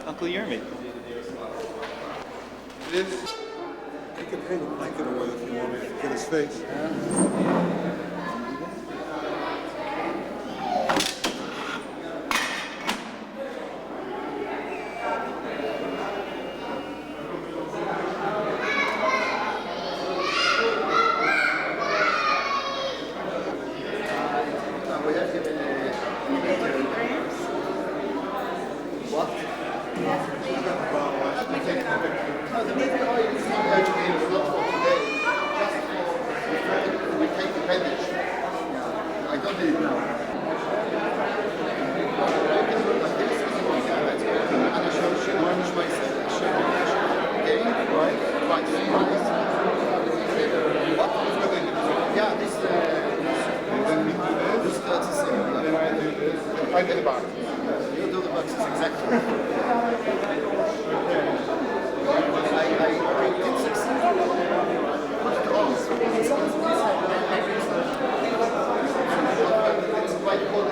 Uncle Yermi. You can hang a blanket away if you want to get his face. I get the box. You do the boxes exactly. I did succeed. Put it on. It's quite cool.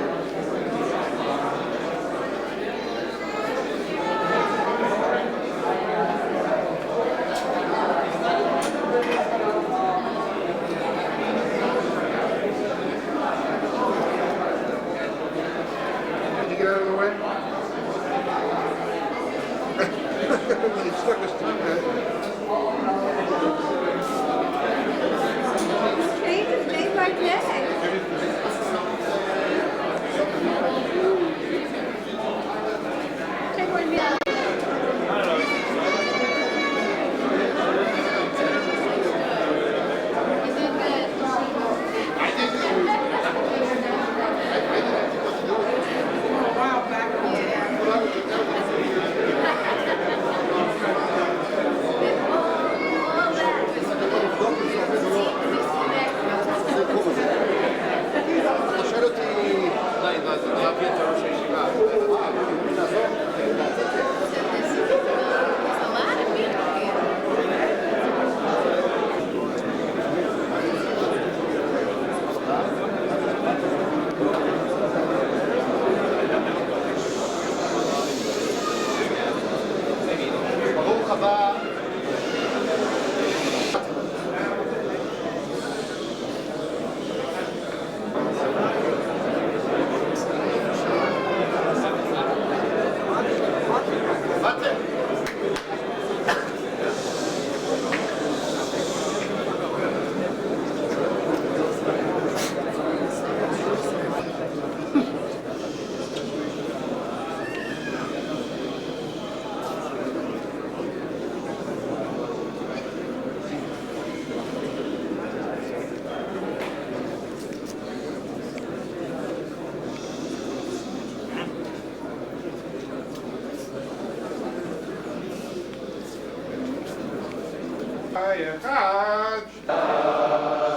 Echad,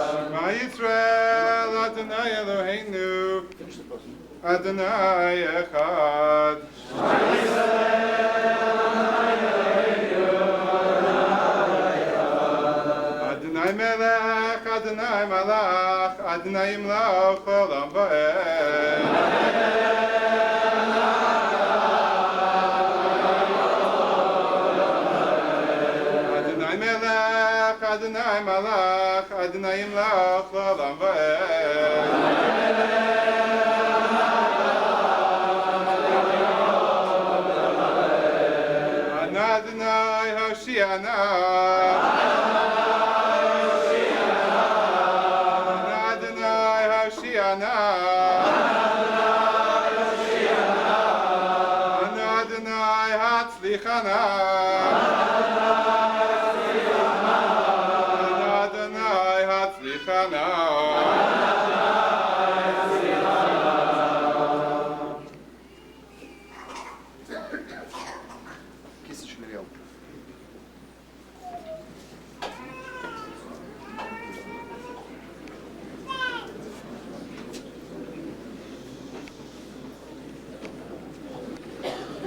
Shema Yisrael, Adonai Eloheinu, Adonai Echad. Shema Yisrael, Adonai Melech, Adonai Malach, Adonai Yimlach, Olam Va'ed. Adonai Malach, Adonai Yimlach, Olam Va'ed. Adonai Hoshiana. Adonai Hoshiana. Adonai Hatzlichana.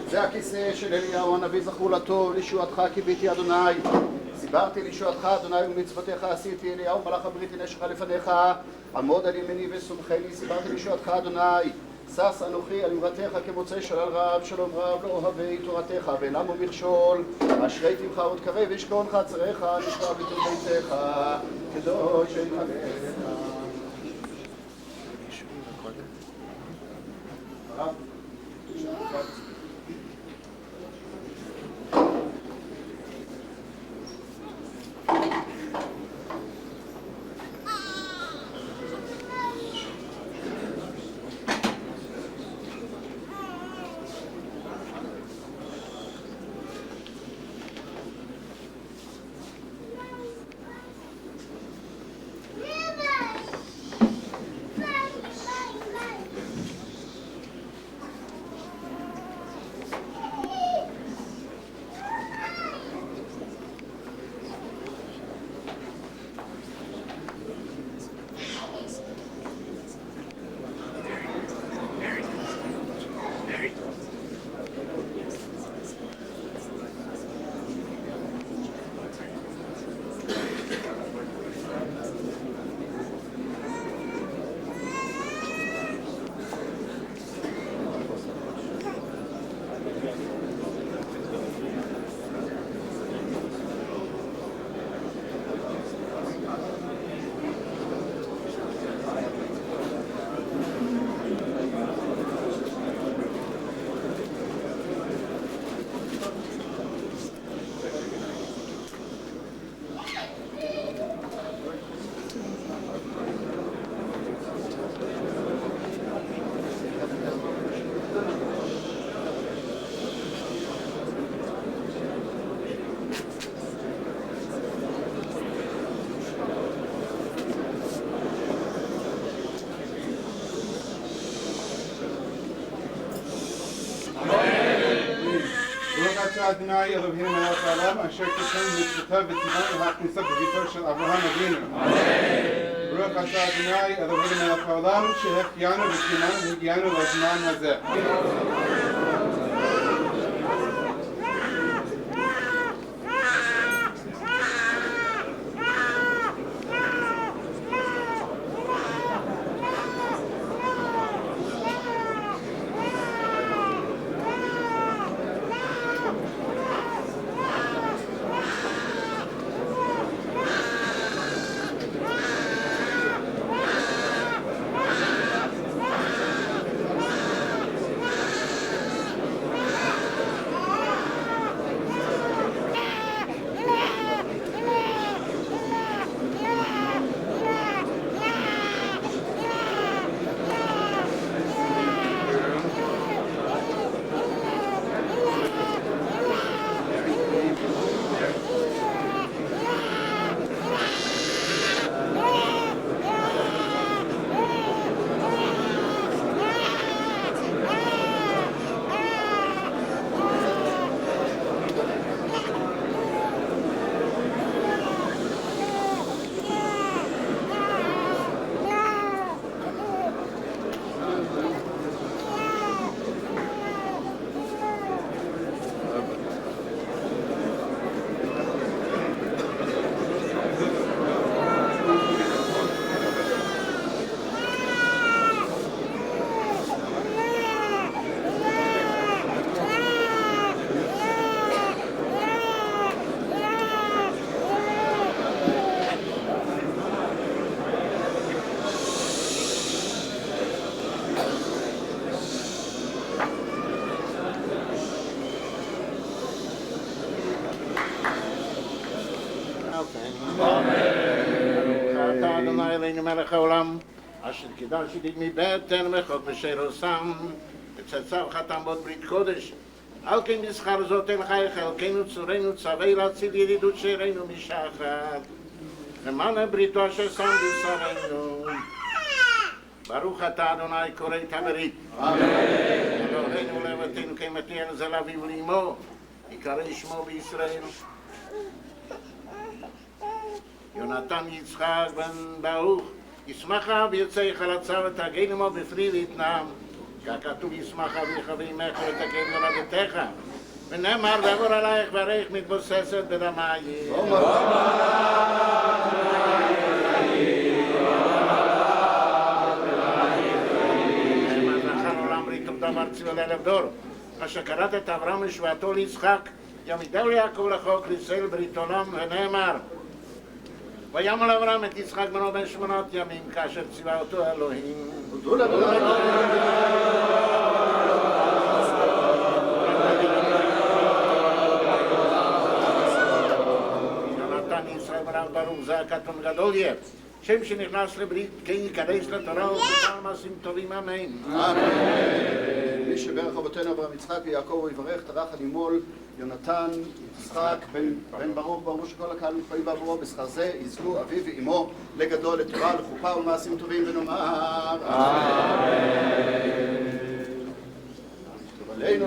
זה הכיסא של אליהו הנביא זכור לטוב, לישועתך קיוויתי אדוני. סיברתי לישועתך אדוני ומצוותיך עשיתי, אליהו מלאך הברית נשך לפניך, עמוד על ימיני וסומכני, סיברתי לישועתך אדוני. שש אנוכי על אמרתך כמוצא שלל רב, שלום רב לא אוהבי תורתך, ואינם הוא מכשול. אשרי תמך עוד קרב, וישכון חצריך, נשמע ביטול ביתך, קדוש יתהלך. אדוני אלוהינו מלך העולם אשר תיתן מצוותיו וציוונו להכניסה בביתו של אברהם אבינו. ברוך אתה אדוני אלוהינו מלך העולם שהחיינו וקיימנו והגיענו לזמן הזה. מלך העולם, אשר קידשתי מבטן מחוק בשרוסם, וצאצאו חתם בו ברית קודש. על כן נזכר זאת אל חי חלקנו צורנו צווי להציל ידידות שערינו משחת. למען בריתו אשר שם בשרנו. ברוך אתה אדוני קורא את הברית. אמן. אלוהינו ולאבותינו כמתיין זה לאבי ולאמו, יקרא שמו בישראל. יונתן יצחק בן ברוך, ישמחה ויוצא חלצה ותגן עמו בפרי ויתנם. ככתוב ישמח אביך ואמך ותגן מולדתך. ונאמר ועבור עלייך ברך מתבוססת בדמייך. נאמר זכר ארצי ולאלף דור. אשר קראת את אברהם ושבועתו ליצחק, יעמידהו ליעקב לחוק לישראל ברית עולם, ונאמר וימל אברהם את יצחק בנו בן 8 ימים כאשר ציווה אותו אלוהים. יונתן ישראל בנו ברוך זה הקטון גדול יהיה. שם שנכנס לברית כן ייכנס לתורה ובכל מעשים טובים אמן. מי שברך אבותינו אברהם יצחק ויעקב ויברך טרח הנימול יונתן יצחק בן ברוך ברוך שכל הקהל מתפלל בעבורו בשכר זה יזכו אביו ואמו לגדול לתורה לחופה ולמעשים טובים ונאמר אמן. עלינו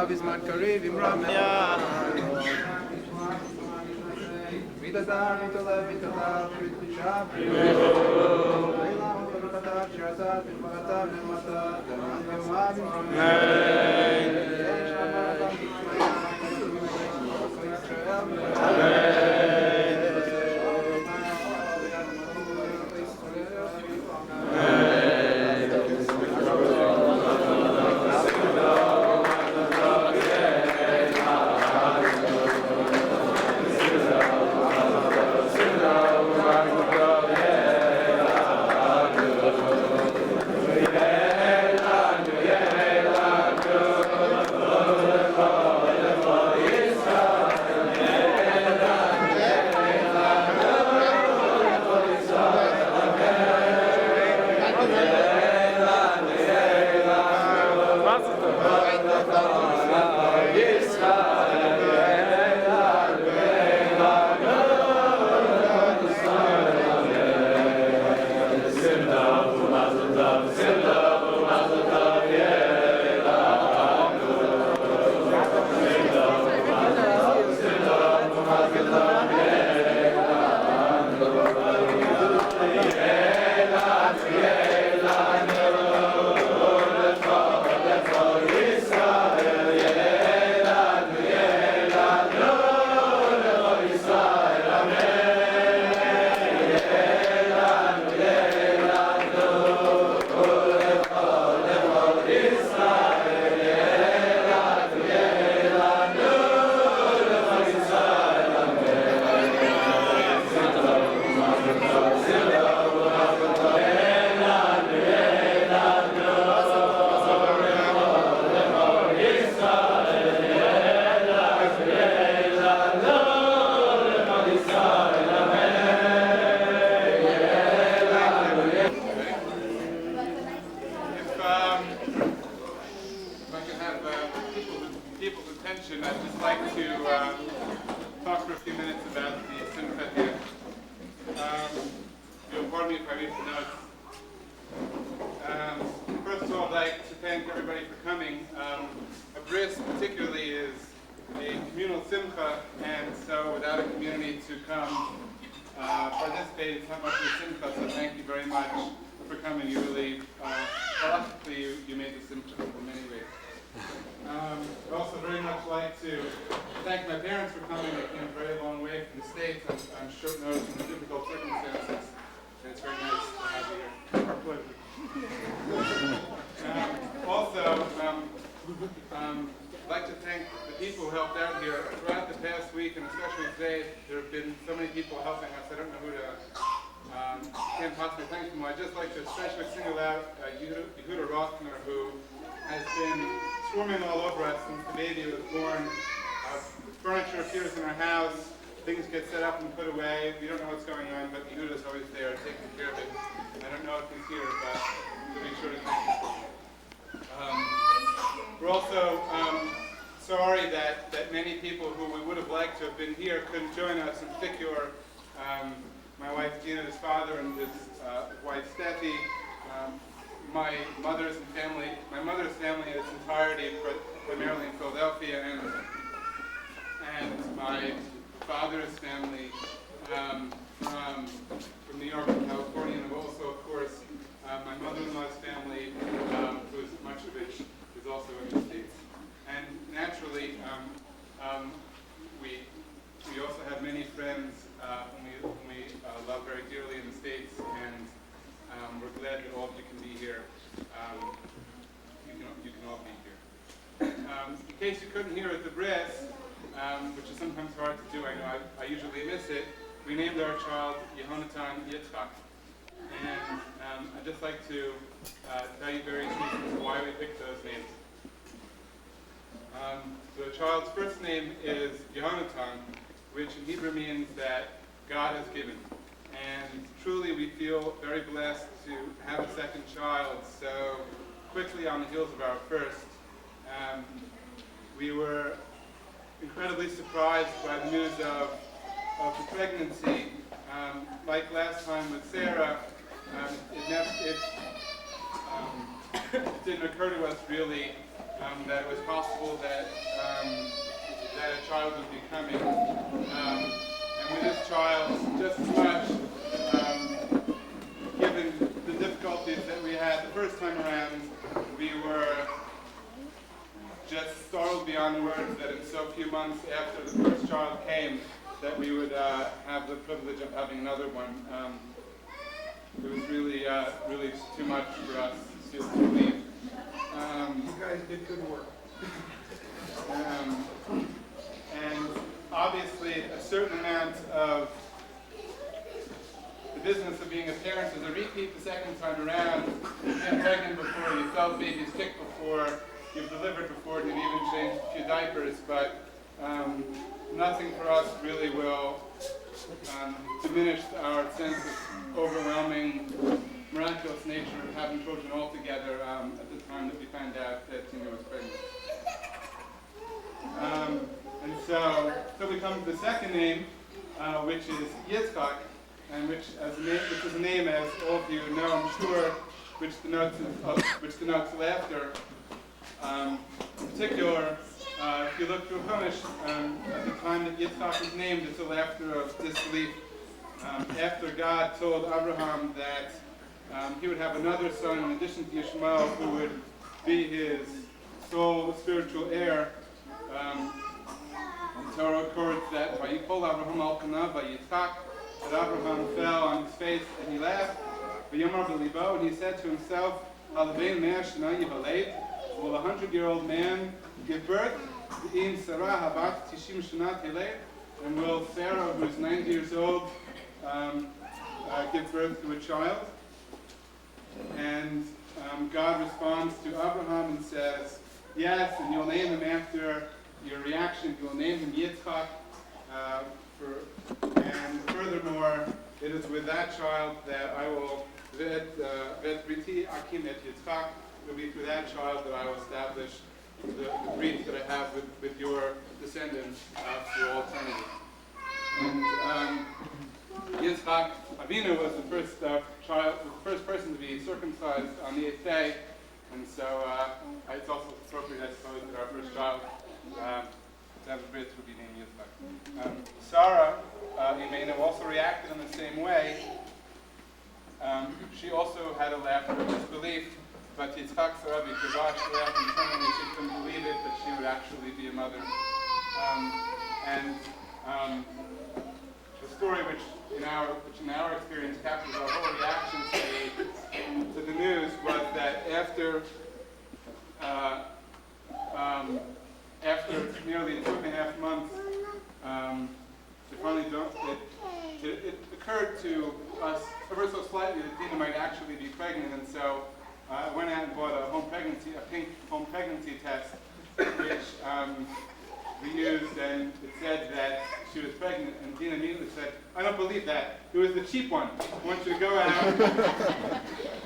Lavi zman karev im ram ya vidadar mitolav mitolav mitchav leila mitolav shazat mitolav nemata I'd like to thank the people who helped out here. Throughout the past week, and especially today, there have been so many people helping us. I don't know who to can't possibly thank them. I'd just like to especially single out Yehuda Rothner, who has been swarming all over us since the baby was born. Furniture appears in our house. things get set up and put away. We don't know what's going on, but Yehuda is always there taking care of it. I don't know if he's here, but we'll be sure to thank you. We're also sorry that many people who we would have liked to have been here couldn't join us, in particular my wife Gina's father and his wife Steffi, my mother's family in its entirety, primarily in Philadelphia, and my father's family from New York and California, and also, of course, my mother-in-law's family, who's much of which is also in the States. And naturally, we also have many friends whom we love very dearly in the States, and we're glad that all of you can be here. You can all be here. In case you couldn't hear at the bris, which is sometimes hard to do, I know I usually miss it, we named our child Yehonatan Yitzchak. And I'd just like to tell you various reasons why we picked those names. The child's first name is Yehonatan, which in Hebrew means that God has given. And truly we feel very blessed to have a second child so quickly on the heels of our first. We were incredibly surprised by the news of the pregnancy. Like last time with Sarah, it didn't occur to us really that it was possible that a child would be coming. And with this child, just as much, given the difficulties that we had the first time around, we were just startled beyond words that in so few months after the first child came, that we would have the privilege of having another one. It was really, really too much for us to believe. You guys did good work. And obviously, a certain amount of the business of being a parent is a repeat the second time around. You've been pregnant before, you felt baby's kick before, you've delivered before, you've even changed a few diapers, but nothing for us really will diminish our sense of overwhelming, miraculous nature of having children altogether at the time that we found out that Tina was pregnant. And so we come to the second name, which is Yitzchak, and which is a name, as all of you know, I'm sure, which denotes laughter. In particular, if you look through Chumash, at the time that Yitzchak is named, it's a laughter of disbelief. After God told Abraham that he would have another son in addition to Yishmael, who would be his sole spiritual heir, the Torah records that Vayipol Abraham al panav Yitzchak, that Abraham fell on his face and he laughed. V'yomar b'libo, and he said to himself, Halavein mea shana yivaled, will a 100-year-old man give birth? V'im Sarah habat tishim shana teled, and will Sarah, who is 90 years old, give birth to a child? And God responds to Abraham and says, yes, and you'll name him after your reaction. You'll name him Yitzchak. And furthermore, it is with that child that I will, vet briti akim et Yitzchak, it will be through that child that I will establish the brit that I have with your descendants for all eternity. And Yitzchak Avinu was the first first person to be circumcised on the 8th day, and so it's also appropriate, I suppose, that our first child, to have a brit, would be named Yitzchak. Sarah, you may know, also reacted in the same way. She also had a laughter of disbelief, but Yitzchak Sarah, because she laughed internally, she couldn't believe it, that she would actually be a mother. The story which in our experience captures our whole reaction to the news was that after nearly 2.5 months, it occurred to us ever so slightly that Dina might actually be pregnant, and so I went out and bought a pink home pregnancy test, which we used, and it said that she was pregnant, and Dina immediately said, "I don't believe that. It was the cheap one. I want you to go out.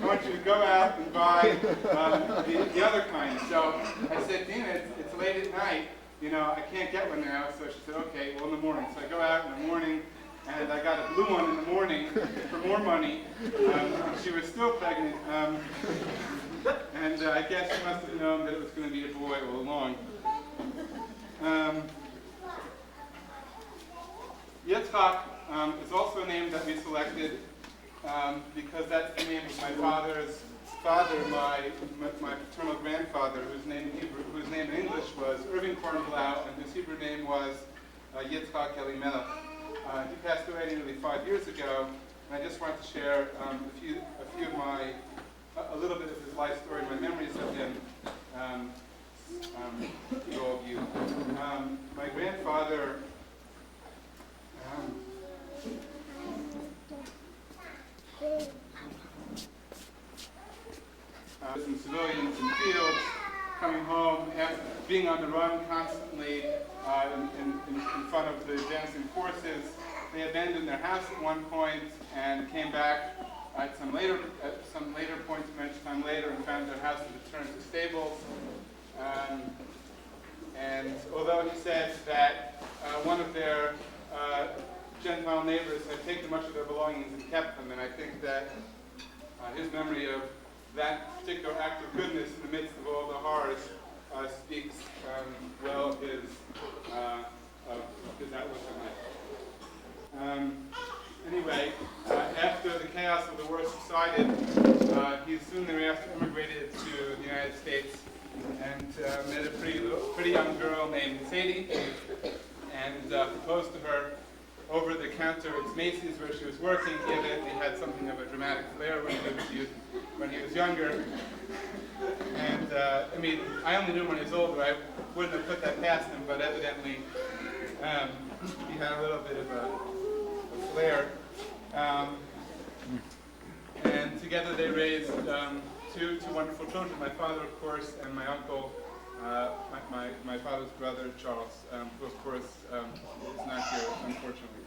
I want you to go out and buy the other kind." So I said, "Dina, it's late at night. You know, I can't get one now." So she said, "Okay, well in the morning." So I go out in the morning, and I got a blue one in the morning for more money. And she was still pregnant, and I guess she must have known that it was going to be a boy all along. Yitzchak is also a name that we selected because that's the name of my father's father, my paternal grandfather, whose name in English was Irving Kornblau, and whose Hebrew name was Yitzchak Elimelech. He passed away nearly 5 years ago, and I just want to share a little bit of his life story, my memories of him, to all of you. My grandfather was in civilians in fields, coming home after being on the run constantly in front of the advancing forces. They abandoned their house at one point and came back at some later point, much time later, and found their house had turned to stables. And although he said that one of their Gentile neighbors had taken much of their belongings and kept them, and I think that his memory of that particular act of goodness in the midst of all the horrors speaks well of his outlook on life. Anyway, after the chaos of the war subsided, he soon thereafter immigrated to the United States and met a pretty young girl named Sadie, and proposed to her over the counter at Macy's where she was working. He evidently had something of a dramatic flair when he was younger. And I mean, I only knew him when he was older. I wouldn't have put that past him, but evidently he had a little bit of a flair. And together they raised two wonderful children, my father, of course, and my uncle, my father's brother, Charles, who, of course, is not here, unfortunately.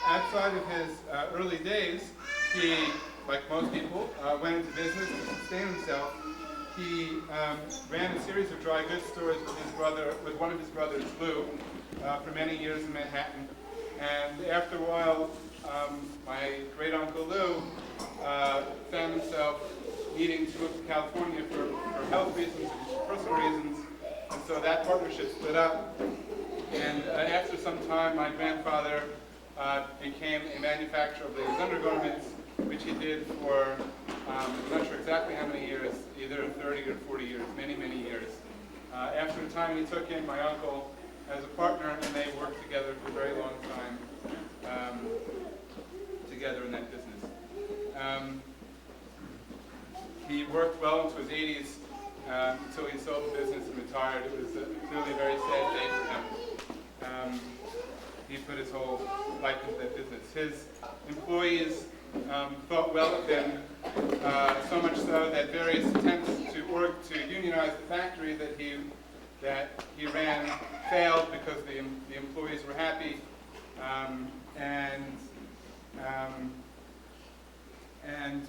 Outside of his early days, he, like most people, went into business to sustain himself. He ran a series of dry goods stores with one of his brothers, Lou, for many years in Manhattan. And after a while, my great uncle Lou found himself needing to move to California for health reasons and personal reasons, and so that partnership split up. And after some time, my grandfather became a manufacturer of ladies' undergarments, which he did for, I'm not sure exactly how many years, either 30 or 40 years, many, many years. After a time, he took in my uncle as a partner, and they worked together for a very long time together in that business. He worked well into his 80s until he sold the business and retired. It was clearly a very sad day for him. He put his whole life into that business. His employees thought well of him, so much so that various attempts to unionize the factory that he ran failed because the employees were happy, and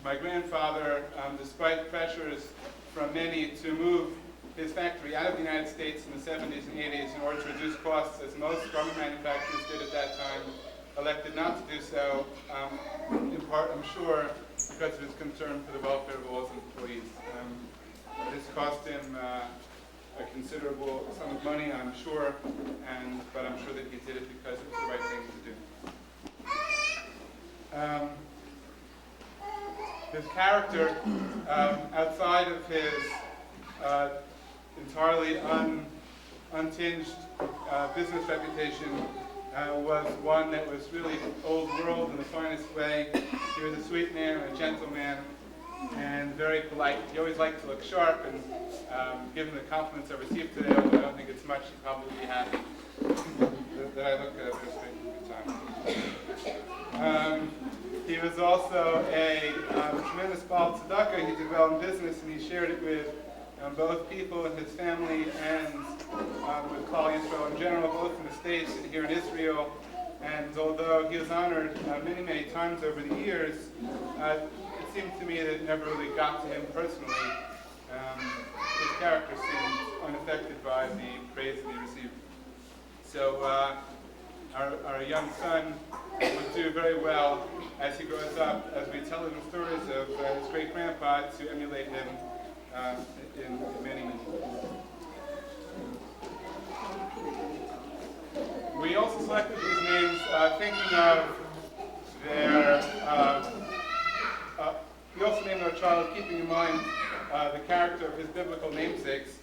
my grandfather, despite pressures from many to move his factory out of the United States in the 70s and 80s in order to reduce costs, as most garment manufacturers did at that time, elected not to do so, in part, I'm sure, because of his concern for the welfare of all his employees. This cost him a considerable sum of money, I'm sure, but I'm sure that he did it because it was the right thing to do. His character, outside of his entirely untinged business reputation, was one that was really old world in the finest way. He was a sweet man, a gentleman, and very polite. He always liked to look sharp, and given the compliments I received today, although I don't think it's much, he'd probably be happy that I look very straight a good time. He was also a tremendous Baal Tzedakah. He did well in business, and he shared it with both people in his family and with Klal Yisrael in general, both in the States and here in Israel. And although he was honored many, many times over the years, it seemed to me that it never really got to him personally. His character seemed unaffected by the praise that he received. So our young son would do very well as he grows up, as we tell him stories of his great grandpa, to emulate him in many, many ways. We also selected these names thinking of their, we also named our child keeping in mind the character of his biblical namesakes.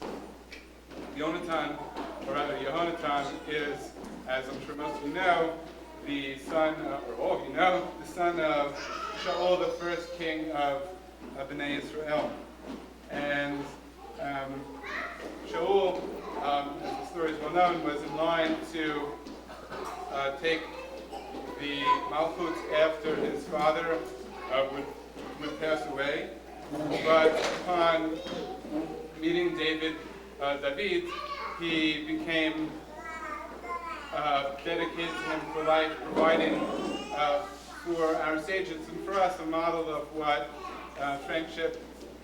Yonatan, or rather Yehonatan, is, as I'm sure most of you know, the son, or all of you know, the son of Shaul, the first king of Bnei Israel. And Shaul, as the story is well known, was in line to take the Malchut after his father would pass away. But upon meeting David, he became dedicated to him for life, providing for our sages and for us a model of what friendship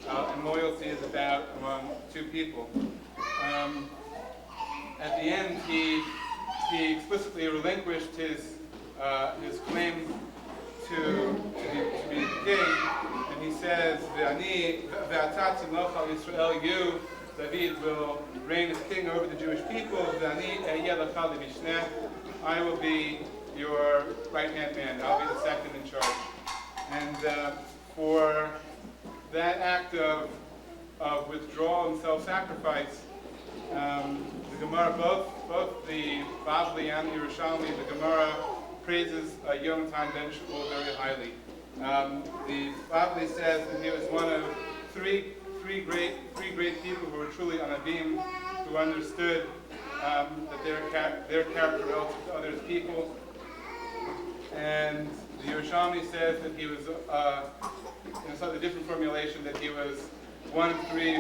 and loyalty is about among two people. At the end, he explicitly relinquished his claim to be the king, and he says, you, David, will reign as king over the Jewish people. I will be your right-hand man. I'll be the second in charge. And for that act of withdrawal and self-sacrifice, the Gemara, both the Bubby and the Yerushalmi, the Gemara praises Yonatan ben Shaul very highly. The Bubby says that he was one of three great people who were truly anavim, who understood that their character relative to others' people. And the Yerushalmi says that he was, in a slightly different formulation, that he was one of three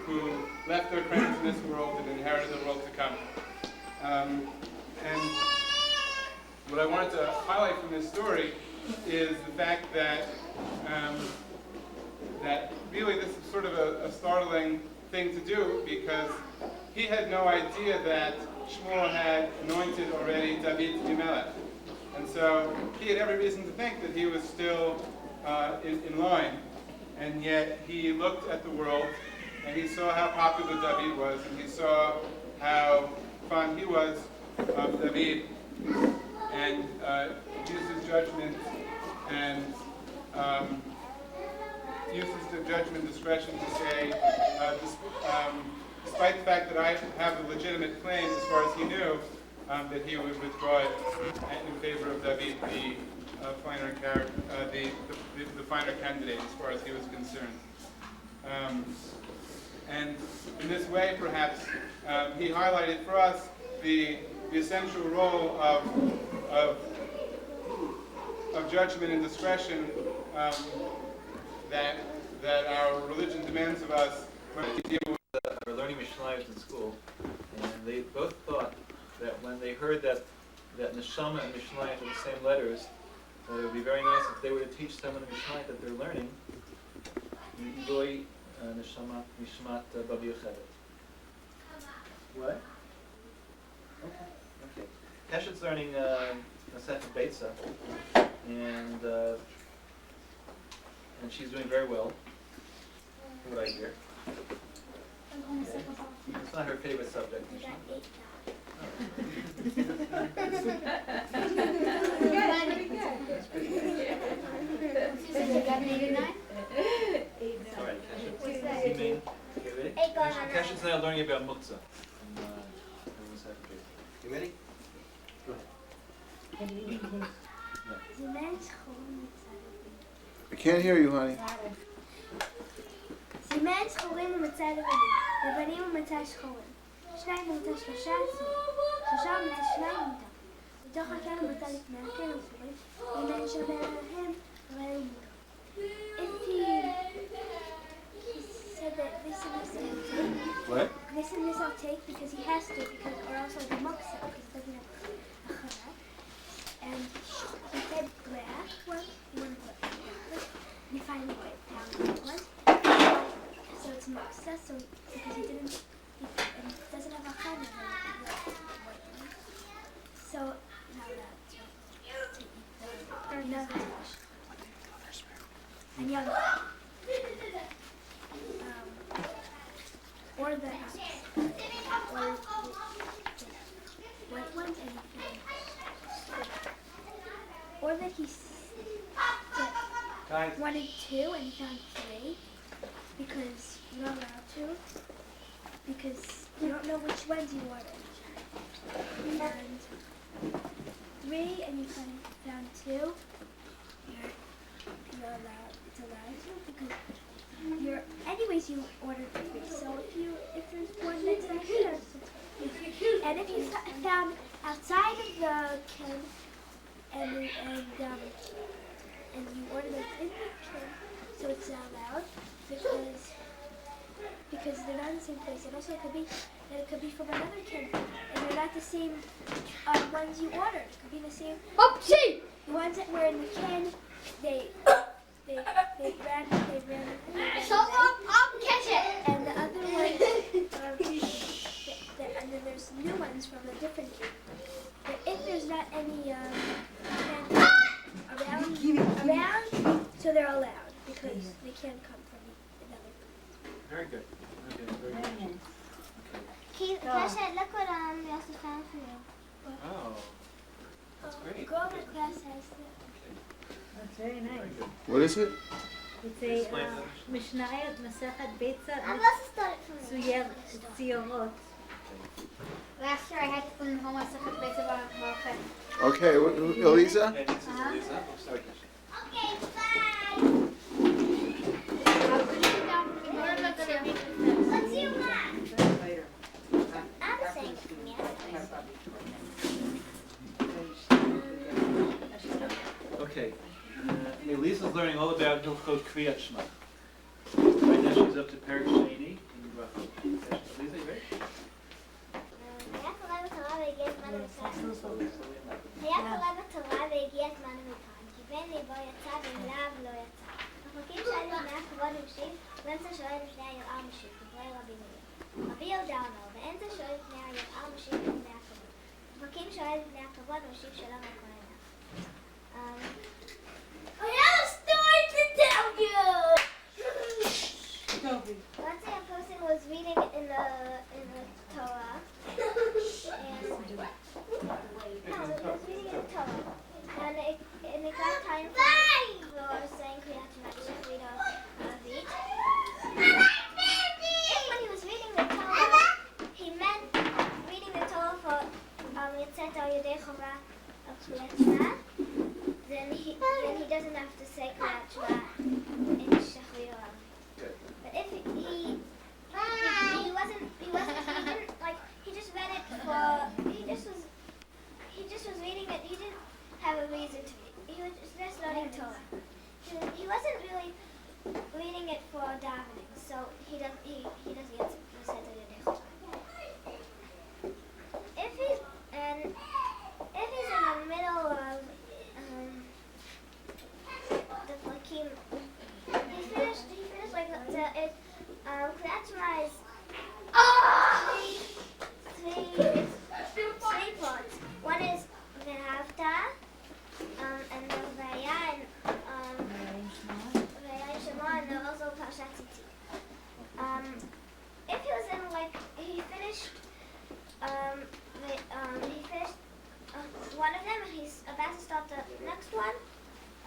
who left their crowns in this world and inherited the world to come. And what I wanted to highlight from this story is the fact that that really this is sort of a startling thing to do, because he had no idea that Shmuel had anointed already David to be Melech. And so he had every reason to think that he was still in line. And yet he looked at the world and he saw how popular David was, and he saw how fond he was of David, and used his judgment and discretion to say, despite the fact that I have a legitimate claim, as far as he knew, that he would withdraw it in favor of David, the finer candidate, as far as he was concerned. And in this way, perhaps, he highlighted for us the essential role of judgment and discretion that our religion demands of us when we deal with were learning Mishnayos in school, and they both thought that when they heard that Neshama and Mishnayos are the same letters, that it would be very nice if they were to teach someone Mishnayos that they're learning Yoi Neshama Mishmat Bubby Yochevet. What? Okay. Keshet's learning Masechet Beitza, and she's doing very well, from what I hear. It's not her favorite subject. Keshet's now learning about Muktzah. You ready? Go ahead. I can't hear you, honey. סימן שחורים ומצא לבנים, לבנים ומצא שחורים. שניים ומצא שלושה אסורים, שלושה ומצא שניים מותר. בתוך הקן ומצא לפני הקן אסורים, אם אין שומר עליהם, הרי הוא מותר. If he said that this and this I'll take. What? This and this I'll take because he has to, because or else I'll be muksa because it doesn't have a chana. And he said black one, he wanted black. And he finally found one. So it's muksa, so because he didn't, and it doesn't have a chana, the white one. So now that's to eat the another dish. And yellow. Or the white one, and or that he wanted 2 and he found 3 because you're not allowed to, because you don't know which ones you ordered. And 3 and you found 2, you're allowed. It's allowed to because anyways you ordered 3. So if there's one that's not here, and if you found outside of the kin and you ordered it in the kin, so it's not allowed because they're not in the same place. And also it could be from another kin, and they're not the same ones you ordered. It could be the same. The ones that were in the kin, they ran away. And the other ones, and then there's new ones from a different kin. But if there's not any around, so they're allowed because they can't come from another. Very good. Okay, very good. Oh, that's great. Girl in my class has that. That's very nice. Very good. What is it? It's a Explain that. משניות מסכת ביצה ציורות. ציורות. Last year I had to clean home my second base of our Okay, Elisa? Yeah, this is Lisa. Oh, sorry, Kisha. Okay, bye. Let's see what. I'm saying Okay. Lisa's learning all about Hilchot Kriyat Shema. Right now she's up to Perek Sheni in Brachot. Lisa, you ready? היה קורא בתורה והגיע הזמן למצרים. היה קורא בתורה והגיע הזמן למצרים. כי בן ליבו יצא ולאו לא יצא. הפרקים שואל לפני הכבוד ומשיב, באמצע שואל לפני היראה ומשיב. דברי רבי מאיר. רבי יהודה אומר, באמצע שואל לפני היראה ומשיב לפני הכבוד. הפרקים שואל לפני הכבוד ומשיב שלום על כל עיניו. I have a story to tell you! Once a person was reading in the Torah, and it got time for saying Kriyat Shema, Shechrit Lavi. When he was reading the Torah, he meant reading the Torah for Yitzet al Yedei Chava of Kriyat Shema. Then he doesn't have to say Kriyat Shema in Shechrit Lavi. But if he didn't like, he just read it for, he just was reading it, he didn't have a reason to read. He was just learning Torah. He wasn't really reading it for davening, so he doesn't get Yosef Yedei. If he's in the middle of the Plakim, he finished like Kriyat Shema is three parts. One is Ve'ahavta, and the Ve'aya, and Ve'aya Shema, and also Parshat Tzitzit. If he was in he finished one of them, and he's about to start the next one,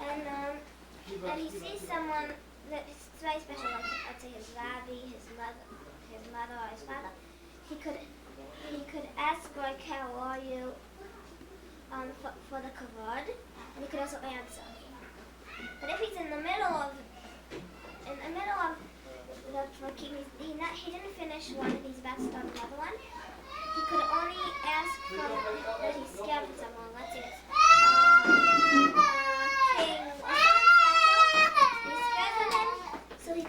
and he sees someone that is very special, like I'd say his Lavi, his mother or his father. He could ask like, how are you, for the kavod, and he could also answer. But if he's in the middle of the Plakim, he didn't finish one and he's about to start another one, he could only ask for that he's scared of someone. Let's say it's king or something special. He's scared of him, so he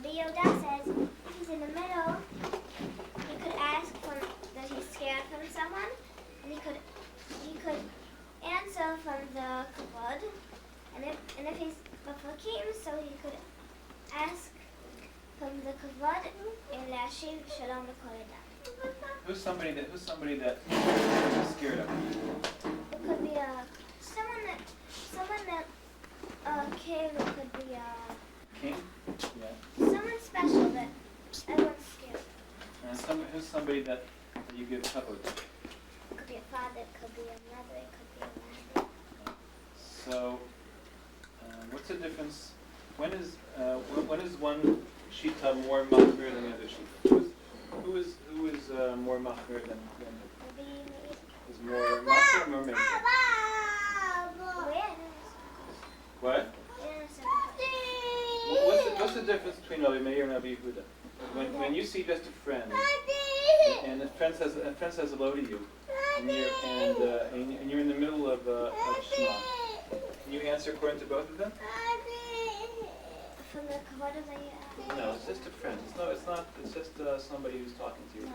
Rabbi Yoda says he's in the middle. He could ask that he's scared from someone, and he could answer from the kavod, and if he's bafakim, so he could ask from the kavod and lashiv shalom l'kol adam. Who's somebody that you're scared of? It could be someone that king. It could be King? Yeah. someone special that everyone's scared of. And who's somebody that you give kavod to? It could be a father. It could be a mother. It could be a man. So, what's the difference? When is one shita more machmir than the other shita? Who is more machmir than is more machmir or more meikil? What? What's the difference between Lavi Meir and Lavi Yehuda? When you see just a friend, and a friend says hello to you, and you're in the middle of Shema, can you answer according to both of them? From the kavod of the No, it's just a friend. It's not. It's just somebody who's talking to you.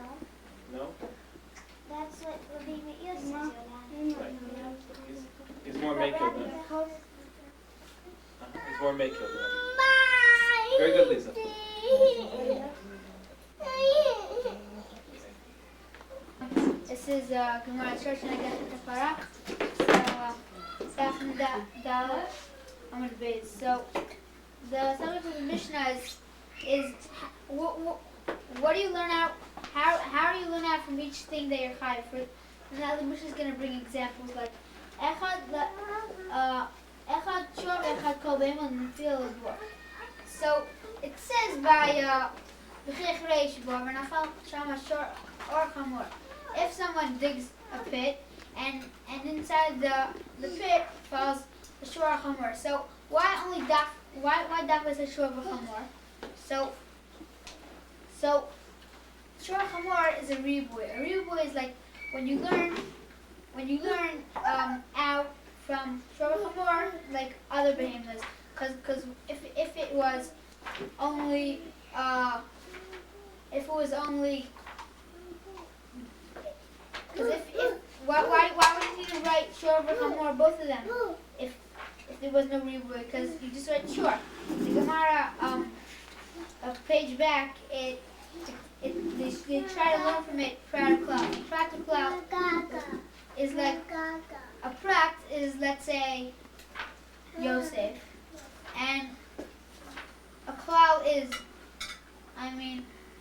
No? That's what Rabbi Meir says. Right. He's more meikil than. He's more meikil than. Very good, Lisa. This is Gemara Church and I guess the Kapara. So the subject of the Mishnah is what do you learn out? How do you learn out from each thing that you're chayav for? And now the Mishnah is going to bring examples like echad shor echad kol be'emal nefil l'bor. So it says by b'chich reish bo v'nafal shama shor or chamor. If someone digs a pit and inside the pit falls a shor or chamor. So why daf is a shor or chamor? So shor or chamor is a ribuy. A ribuy is like when you learn out from shor or chamor like other behemoths. Because if it was only why would you need to write shor or chamor both of them if there was no ribuy? Because you just write shor. The Gemara a page back they try to learn from it prat klal. Prat klal is like a prat is, let's say, Yosef, and a klal is,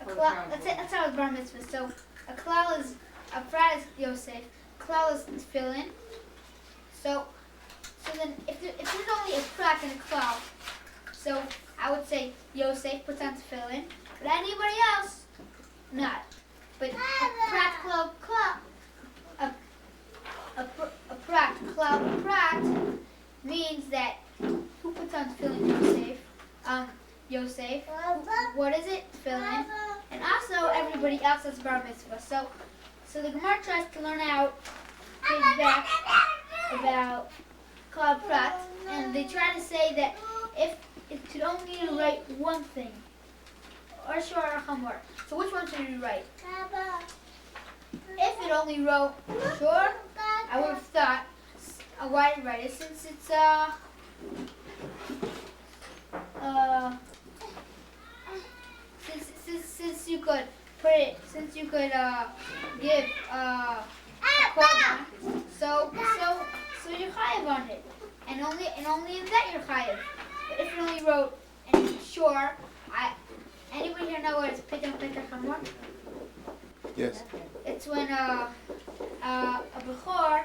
let's how it's bar mitzvah. So a klal is, a prat is Yosef, klal is tefillin. So then if there's only a prat and a klal, so I would say Yosef puts on tefillin, but anybody else, not. But a prat, klal, prat means that who puts on tefillin? Yosef. What is it? Tefillin. And also everybody else that's bar mitzvah. So the Gemara tries to learn out page back about klal prat, and they try to say that if it could only write one thing, or shor or chamor. So which one should we write? If it only wrote shor, I would have thought why did I write it since it's since you could put it, since you could give a korban, so you're chayav on it, and only in that you're chayav. But if you only wrote and shor, anybody here know what it's pita chamor? Yes. It's when a bechor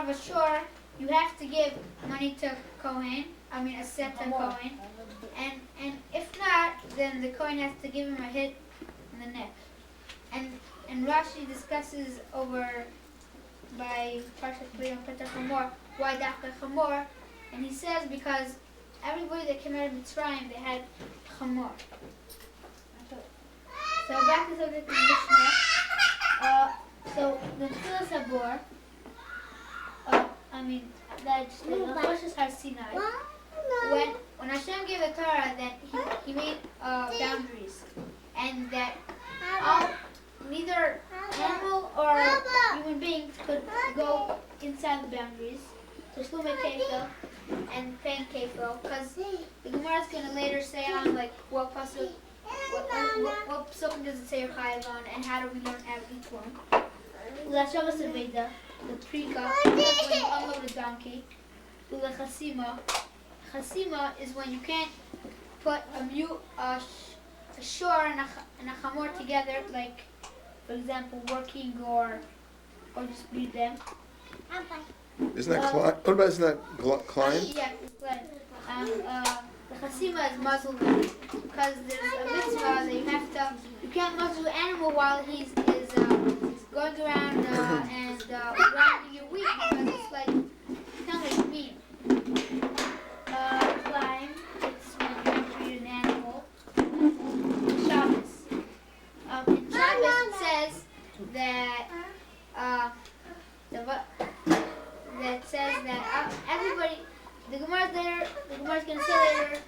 of a shor, you have to give money to Kohen, a set to Kohen, and if not, then the Kohen has to give him a hit in the neck. And Rashi discusses over by Parshat Brit Chamor why dafka chamor, and he says because everybody that came out of Mitzrayim, they had chamor. So back to the subject of the Mishnah. So the Tfilas Habor, that just Har Sinai. when Hashem gave the Torah, then he made boundaries, and that neither animal or human beings could go inside the boundaries. So shloshim kefil and pain kefil, because the Gemara is going to later say on like what pasuk does it say you're chayav on, and how do we learn out each one. L'shavas aveda, the prika, when you unload a donkey. L'chasima, chasima is when you can't put a shore and a chamor together, like for example working or just breed them. Isn't that Klein? What about isn't that Klein? Yeah, it's Klein. The chasima is muzzle, because there's a mitzvah that you can't muzzle the animal while he's going around and grinding your wheat, because it's like kind of mean. Climb, it's when you breed an animal. Shabbos. In Shabbos it says that everybody, the Gemara is going to say later,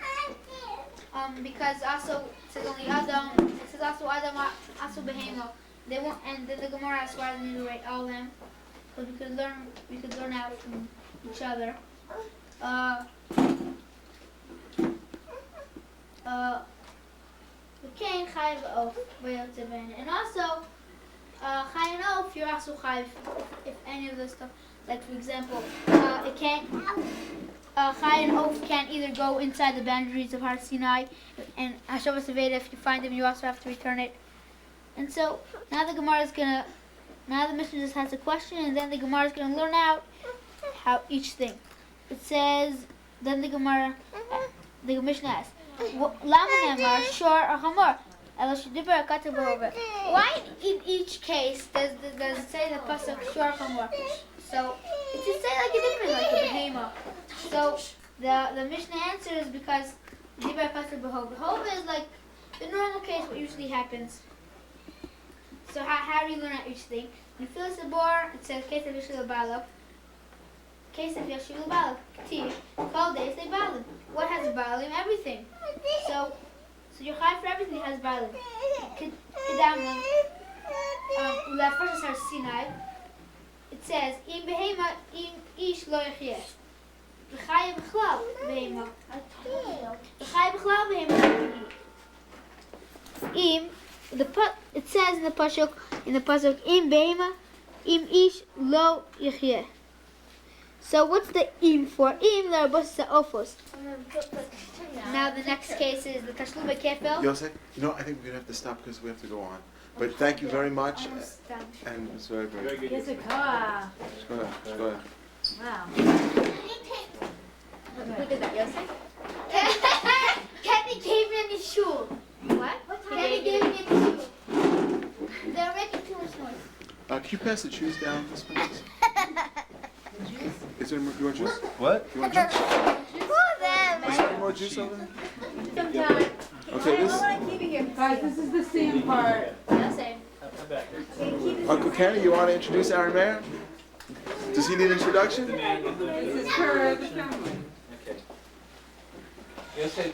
because also it says only Adam, it says also Adam, also Behemo. They won't, and then the Gemara asks why they need to write all them, because we could learn out from each other. We can't chayiv oaf b'yotzeven, and also chayiv oaf you're also chayiv if any of this stuff. Like for example, it can't. Chayiv oaf can't either go inside the boundaries of Har Sinai, and Hashavas Aveda, if you find them, you also have to return it. And so now the Gemara is gonna. Now the Mishnah just has a question, and then the Gemara is gonna learn out how each thing. It says, then the Gemara, the Mishnah asks, Lama nemar shor or chamor? Why in each case does it say the pasuk shor chamor? So it just say like a different, like a behema. So the Mishnah answers because dibur pasuk behova. Behova is like the normal case, what usually happens. So how do you learn out each thing? When you fill the bor, it says case of Yeshua Balak. Case of Yeshua Balak. Ktiv. 12 days they balim. What has a balim? Everything. So your chai for everything has balim. Kedamon. First is Har Sinai. It says im behema im ish lo yachyeh. V'chai b'chlal behema. V'chai b'chlal behema. Im. It says in the pasuk im behema im ish lo yachyeh. So what's the im for? Im l'arbos ofos. Now the next case is the tashlume kefil. Yosef, I think we're gonna have to stop because we have to go on. But thank you very much, and it's very Very good. good. Yes, it can. Go ahead. Wow. Who did that, Yosef? Kenny gave me the shul. What? Kenny gave me the shul. They're making too much noise. Can you pass the cheese down, please? Is there more, you want juice? What? You want juice? Is there any more juice over there? Okay, this. Guys, this is the same part. Yeah, same. Uncle Kenny, you want to introduce our mayor? Does he need introduction? This is her. Okay. Yosef,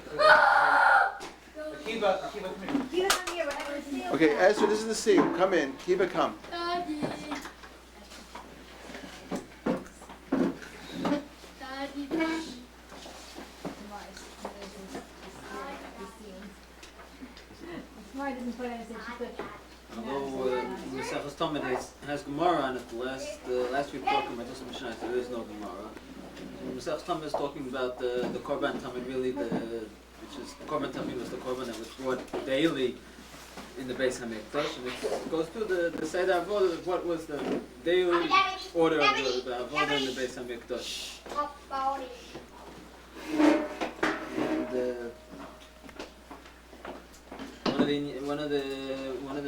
Akiva, come here. Okay, Ezra, this is the seam. Come in. Kiva, come. Although Maseches Talmud has Gemara on it, the last week talking about just Mishnah, there is no Gemara. Maseches Talmud is talking about the Korban Tamid, really, which is the Korban Tamid was the Korban that was brought daily in the Beis Hamikdash, and it goes through the Seder Avodah of what was the daily order of the Avodah in the Beis Hamikdash. And one of the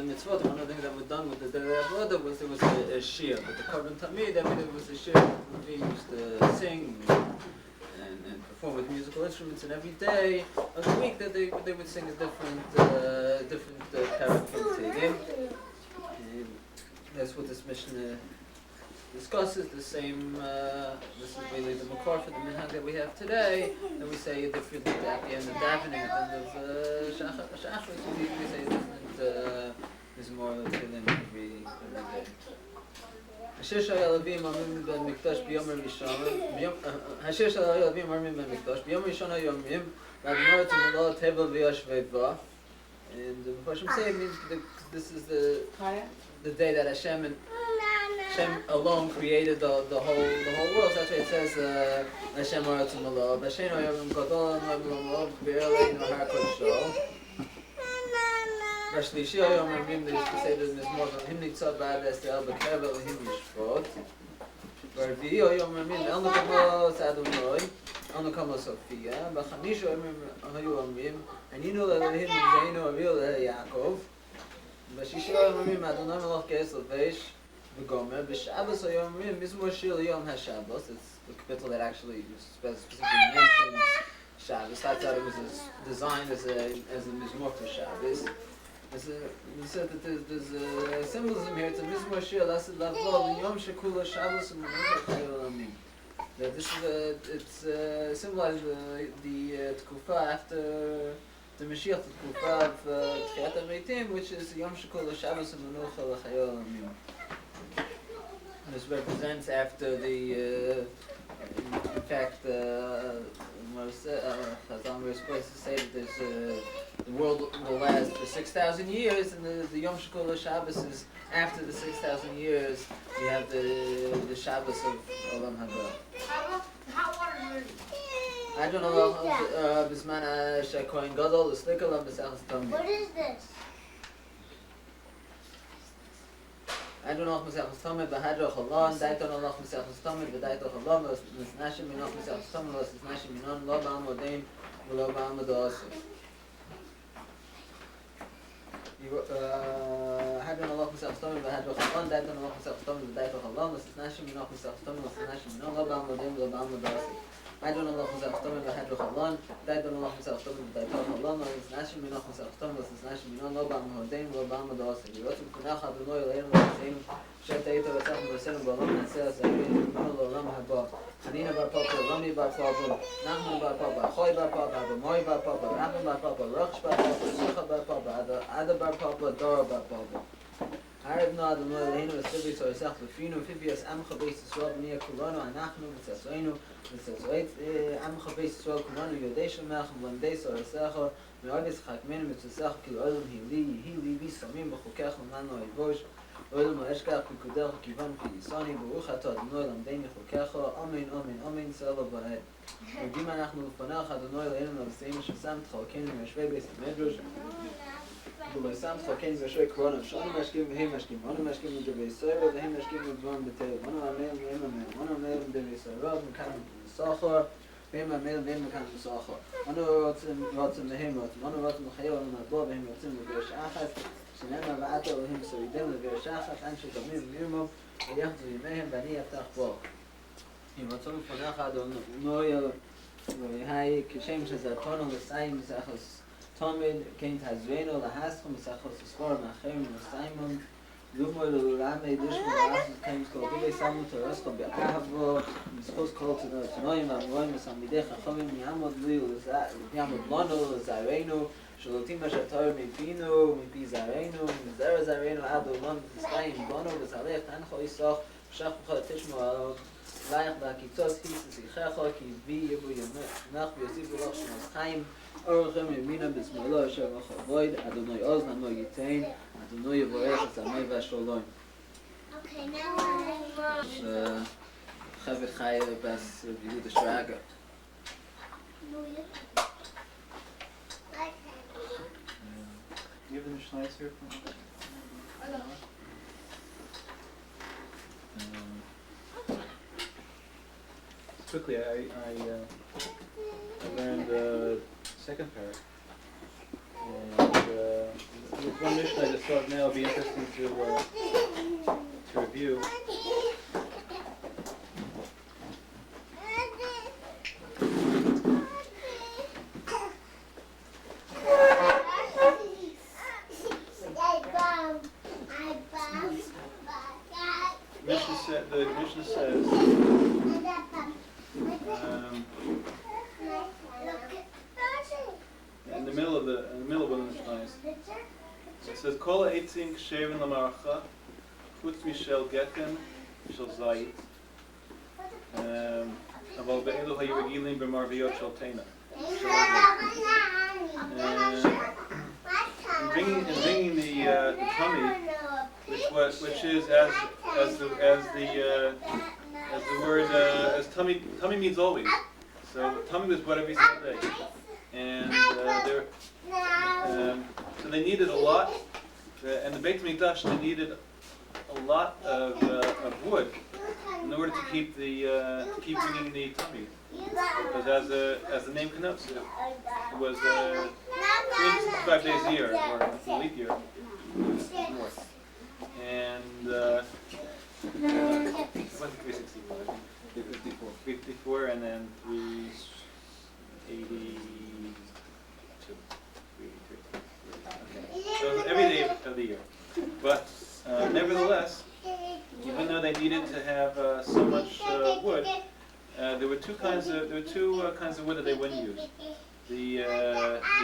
mitzvot, one of the things that was done with the avodah was there was a shir. But the Korban Tamid, every day was a shir. We used to sing and perform with musical instruments, and every day of the week that they would sing a different character from Tehillim. That's what this Mishnah discusses the same, this is really the makor for the minhag that we have today, and we say a different, at the end of davening, at the end of shachris, we say a different mizmor tefillin every day. השיר של הלווים אומרים במקדש ביום הראשון, השיר של הלווים אומרים במקדש, ביום הראשון היומים, והאדמו"ר יוצא מלוא התבל וישווה בו. And the Mephoshim say means this is the day that Hashem alone created the whole world. So that's why it says Hashem Aratzim Alav. Hashem Oyavim Gadol Alav Be'eleinu Har Kodesho. Bashlishi Oyom Ramim, they used to say that there's more than Him Nitzah Ba'ad Estel B'Kev Elohim Yishvot. Barvi'i Oyom Ramim Anu Kamos Adonai Anu Kamos Sophia. B'Chamish Oyom Ramim Aninu Elohim Zainu Avil Yaakov. B'Shishi Oyom Ramim Adonai Melech Ge'es Levesh V'Gomer. B'Shabbos Oyom Ramim Mizmor Shir Yom HaShabbos. It's the kapitel that actually specifically mentions Shabbos. That's how it was designed as a mizmor for Shabbos. We said that there's a symbolism here. It's a mizmor shir lasted lavol yom shekula Shabbos u'menucha chayil amin. That this is it's symbolizes the tkufa after the Mashiach, the tkufa of Tchiyat HaMeitim, which is yom shekula Shabbos u'menucha chayil amin. This represents after the in fact Chazal we're supposed to say that there's the world will last for 6,000 years, and the Yom Shekol Shabbos is after the 6,000 years. You have the Shabbos of Olam Haba. Hot water. I don't know. Bisman Shekoin Gadol Uslikol B'Sachas Tomid. What is this? I don't know if Masechus Tomid B'Hadro Chalon. I don't know if Masechus Tomid B'Daito Chalon. Los Nisnashim Minach Masechus Tomid. Los Nisnashim Minon Lo Ba'am Odein Lo Ba'am Odosif. Hadron Allah Masechus Tomid B'Hadro Chalon. I don't know if Masechus Tomid B'Daito Chalon. Los Nisnashim Minach Masechus Tomid. Los Nisnashim Minon Lo Ba'am Odein Lo Ba'am Odosif. I don't know if Masechus Tomid B'Hadro Chalon. I don't know if Masechus Tomid B'Daito Chalon. Los Nisnashim Minach Masechus Tomid. Los Nisnashim Minon Lo Ba'am Odein Lo Ba'am Odosif. Yirotzim Kunach Adonai Eloheinu V'Seinu Sheta Eito V'Tzachim V'Seinu B'Olam Natzeh Zayreinu V'Manu L'Olam Haba. Chanina Bar Papa, Rami Bar Papa, Nachman Bar Papa, Choy Bar Papa, Abamoy Bar Papa, Rabban Bar Papa, Roch Bar Papa, Sucha Bar Papa, Ada Bar Papa, Dora Bar Papa. Arabna Adonai Eloheinu V'Sivri Sorisach L'Finu, Fivias Amcha Beis Yisrael B'nei Kulanu, Anachnu V'Tzatzoinu, V'Tzatzoit Amcha Beis Yisrael Kulanu, Yodei Shemach, V'Lamdei Sorisacha, Me'odis Chakmenu V'Tzatzach, Kil Olam Hili V'Samim B'Chukech L'Manu Oivosh, Olam Ha'eshkach B'Kudecha Kivan V'Yisani, Baruch Atah Adonai Lamdei Mechukecha, Amen, Amen, Amen, Sela B'Aed. V'Dim Anachnu L'Fanach Adonai Eloheinu L'Seim Shesam T'chalkeinu M'Yeshvei Beis HaMedrash, V'lo Sam T'chalkeinu M'Yeshvei Korona, Shanu Mashkim V'Hem Mashkim, Manu Mashkim M'Devei Soira, V'Hem Mashkim M'Dvan B'Tev, Manu Amel V'Hem Amel, Manu Amel M'Devei Soira, M'Kan M'Sachor, V'Hem Amel V'Hem M'Kan M'Sachor, Manu Rotzim V'Hem Rotzim, Manu Rotzim L'Chayel M'Nadbo, V'Hem Rotzim L'Beresh Achas, שנאמר ועתה אלוהים סורידם לבאר שחת, אנשי תמיד וירמום, ויחדו ימיהם ואני אפתח בו. אם רצו לפניך אדוני אלוהי, כשם שזרקונו לסיים מסחס תמיד, כן תעזרנו להסכו מסחס ספור מאחרים ומסיימון, לומו לרמי דשמו לאחס כן סקורדילי שמו תורסקו באהבו, מסחוס כל תנועים ואמרואים וסמידי חכמים יעמוד לנו לזרנו, שולטים אשר תאר מפינו, מפי זרענו, מזרע זרענו עד עולם ותסתיים בנו וזרח תנחו יסוך, ושך בך תשמו לייך בהקיצות היס ושיחך, כי בי יבו ימך ויוסיפו לך שמוס חיים, אורכם ימינה בשמאלו אשר מחובויד, אדוני עוז לנו ייתן, אדוני יבורך הסמי והשלום. Okay, now חבת חי בס ביהוד השרגה. Do you have the Mishnahs here? Quickly, I learned the second parak. And with one Mishnah I just thought now it would be interesting to review. Mishnah says in the middle of one of the Mishnahs, it says Kol ha'etzim ksherin lamaracha chutz mishel gefen shel zayit aval be'elu hayu regilim b'marviyot shel teina. And bringing the tummy, which is as the word as tummy means always. So tummy was wet every single day, and so they needed a lot, and the Beit Mikdash they needed a lot of wood in order to keep bringing the tummy, because as the name connotes, it was 365 days a year, or a leap year, north, and it wasn't 365, 354, and then 382. So every day of the year. But nevertheless, even though they needed to have so much wood, there were two kinds of wood that they wouldn't use: the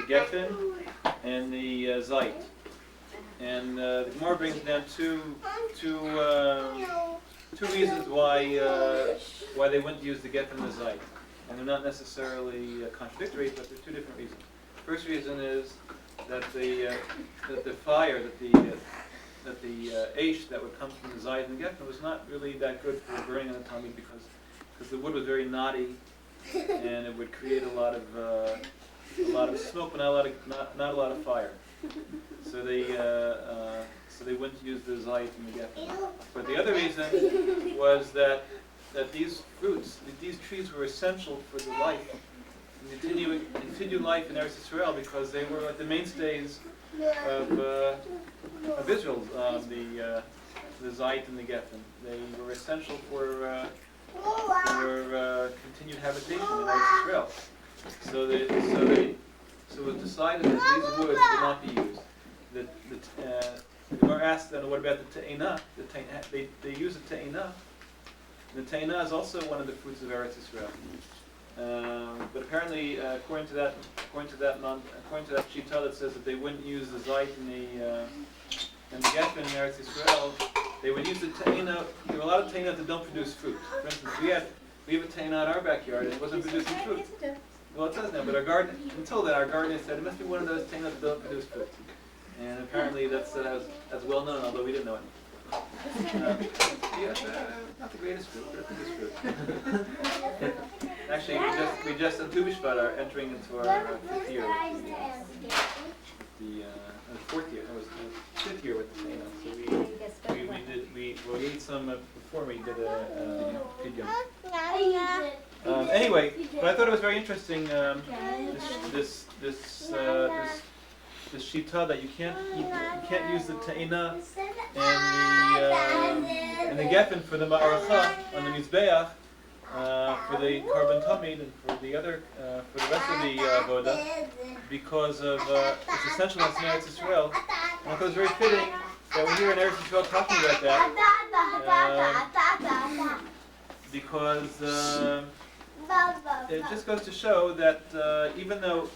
geffen and the zayit. And the Gemara brings down two reasons why they wouldn't use the geffen and the zayit, and they're not necessarily contradictory, but they're two different reasons. First reason is that the fire, that the ash that would come from the zayit and the geffen was not really that good for burning on the tummy, because the wood was very knotty, and it would create a lot of smoke, but not a lot of fire. So they wouldn't use the zayit and the geffen. But the other reason was that these fruits, these trees, were essential for the life, continued life in Eretz Yisrael, because they were like the mainstays of Israel. The zayit and the geffen, they were essential for continued habitation in Eretz Yisrael. So it was decided that these woods would not be used. The Gemara asked then, what about the te'ina? They use the te'ina. The te'ina is also one of the fruits of Eretz Yisrael. But apparently, according to that shita that says that they wouldn't use the zayit and the geffen in Eretz Yisrael, they would use the te'ina. There were a lot of te'ina that don't produce fruit. For instance, we have a te'ina in our backyard, and it wasn't producing fruit. Well, it does now, but until then, our gardener said it must be one of those te'ina that don't produce fruit. And apparently that's well known, although we didn't know it. Not the greatest fruit, but the biggest fruit. Actually, we just on Tu B'Shvat are entering into our fifth year. The fourth year. It was the fifth year with the te'ina. So we ate some before we did a pidyon. Anyway, but I thought it was very interesting. This shita that you can't use the te'ina and the geffen for the ma'aracha on the mizbeach for the korban tamid and for the rest of the avoda, because of it's essential in Eretz Yisrael. And I thought it was very fitting that we're here in Eretz Yisrael talking about that, because it just goes to show that even though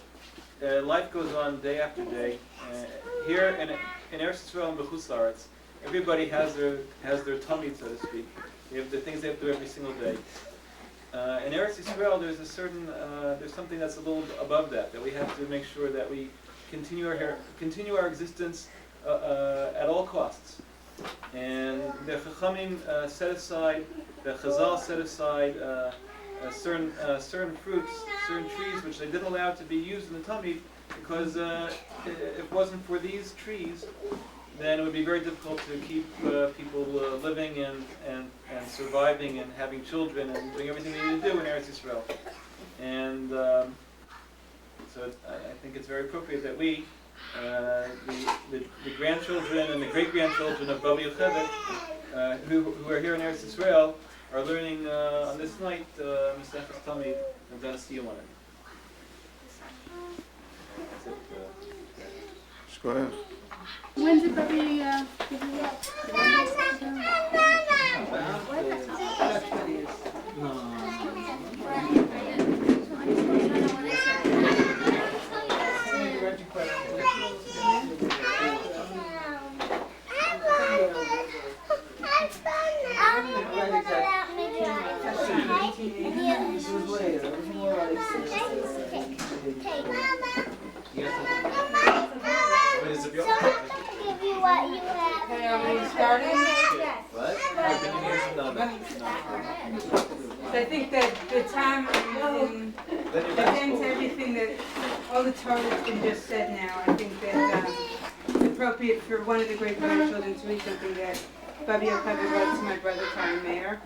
life goes on day after day, here in Eretz Yisrael and B'chutz La'aretz, everybody has their tummy, so to speak. They have the things they have to do every single day. In Eretz Yisrael, there's something that's a little above that we have to make sure that we continue our existence at all costs. And the Chachamim set aside, the Chazal set aside certain fruits, certain trees, which they didn't allow to be used in the tummy, because if it wasn't for these trees, then it would be very difficult to keep people living and surviving and having children and doing everything they need to do in Eretz Yisrael. And so I think it's very appropriate that we, the grandchildren and the great-grandchildren of Bubby who are here in Eretz Yisrael, are learning on this night Masechtas Tamid and going to see you on it. That's it. When's it Bubby? Okay, are we starting? What? So I think that the time and against everything that all the Torah that's been just said now, I think that it's appropriate for one of the great grandchildren to read something that Bubby Yocheved wrote to my brother Tom Mayer,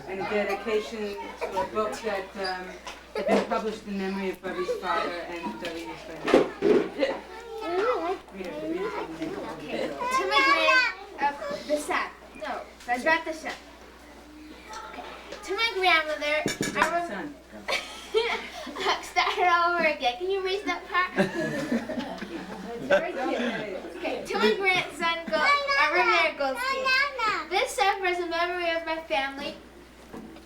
and a dedication to a book that had been published in memory of Bubby's father and Bubby Yocheved. To my the sap. No, that's not the sap. To my grandmother, I remember. Start it all over again. Can you erase that part? Okay. To my grandson, Ramir Goldstein. This supper is a memory of my family,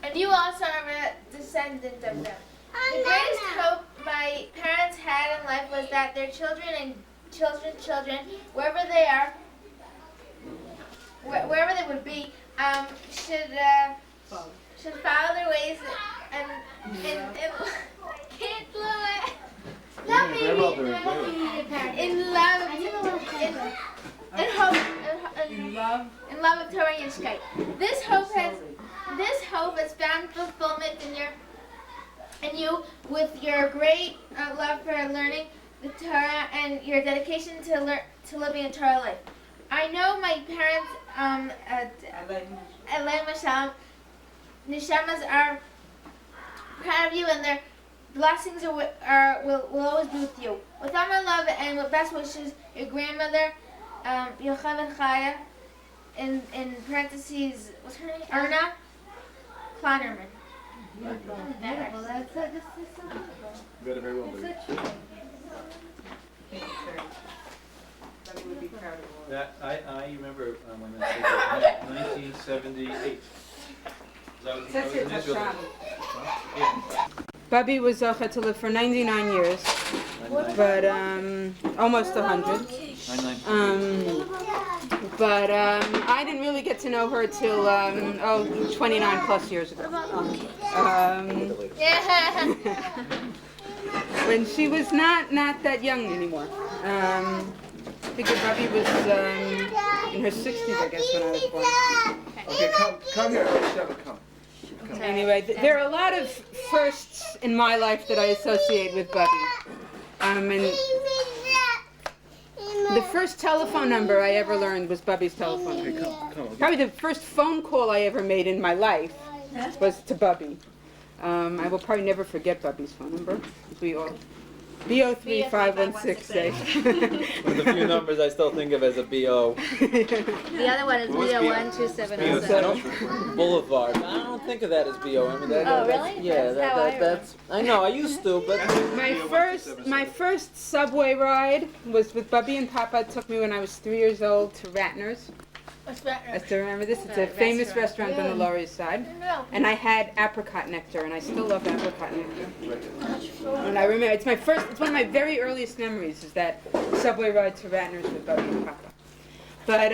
and you also are a descendant of them. The greatest hope my parents had in life was that their children and children, wherever they are, wherever they would be, should follow their ways and can't do it. In love of Torah and Yiddishkeit. This hope has found fulfillment in you with your great love for learning the Torah and your dedication to living a Torah life. I know my parents, Neshamas, are proud of you, and their blessings will always be with you. With all my love and with best wishes, your grandmother, Yocheved Chaya, in parentheses, what's her name? Erna Kleinerman. Well, that's just so Very, very well. Bubby would be proud of all. That I remember when I was 1978. That was in Israel. Yeah. Bubby was Zocha to live for 99 years, but almost 100. But I didn't really get to know her till 29 plus years ago. When she was not that young anymore. I think Bubby was in her 60s, I guess, when I was born. Okay, come here. Sheva, come. Anyway, there are a lot of firsts in my life that I associate with Bubby. And the first telephone number I ever learned was Bubby's telephone number. Okay, come. Probably the first phone call I ever made in my life was to Bubby. I will probably never forget Bubby's phone number. We all BO35168. One of the few numbers I still think of as a BO. The other one is BO12707. Boulevard. I don't think of that as BO. I mean, Oh, really? Yeah, That's how I that's. I know. I used to, but My first subway ride was with Bubby and Papa. It took me when I was 3 years old to Ratner's. What's that? I still remember this. It's a famous restaurant on the Lower East Side. And I had apricot nectar, and I still love apricot nectar. And I remember, it's one of my very earliest memories, is that subway ride to Ratner's with Bubby and Papa. But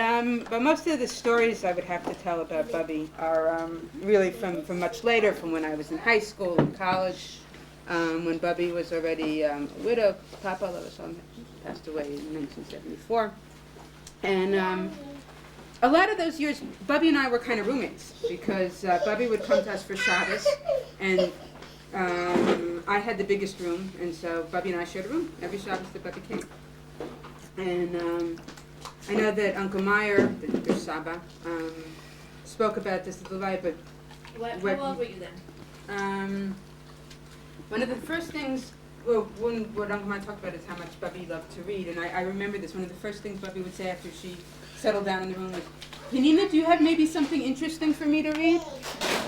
most of the stories I would have to tell about Bubby are really from much later, from when I was in high school and college, when Bubby was already a widow. Papa passed away in 1974. And a lot of those years, Bubby and I were kind of roommates, because Bubby would come to us for Shabbos, and I had the biggest room, and so Bubby and I shared a room every Shabbos that Bubby came. And I know that Uncle Meyer, the Saba, spoke about this at the Lavi, but How old were you then? one of the first things, what Uncle Meyer talked about is how much Bubby loved to read, and I remember this. One of the first things Bubby would say after she settled down in the room was, Penina, do you have maybe something interesting for me to read?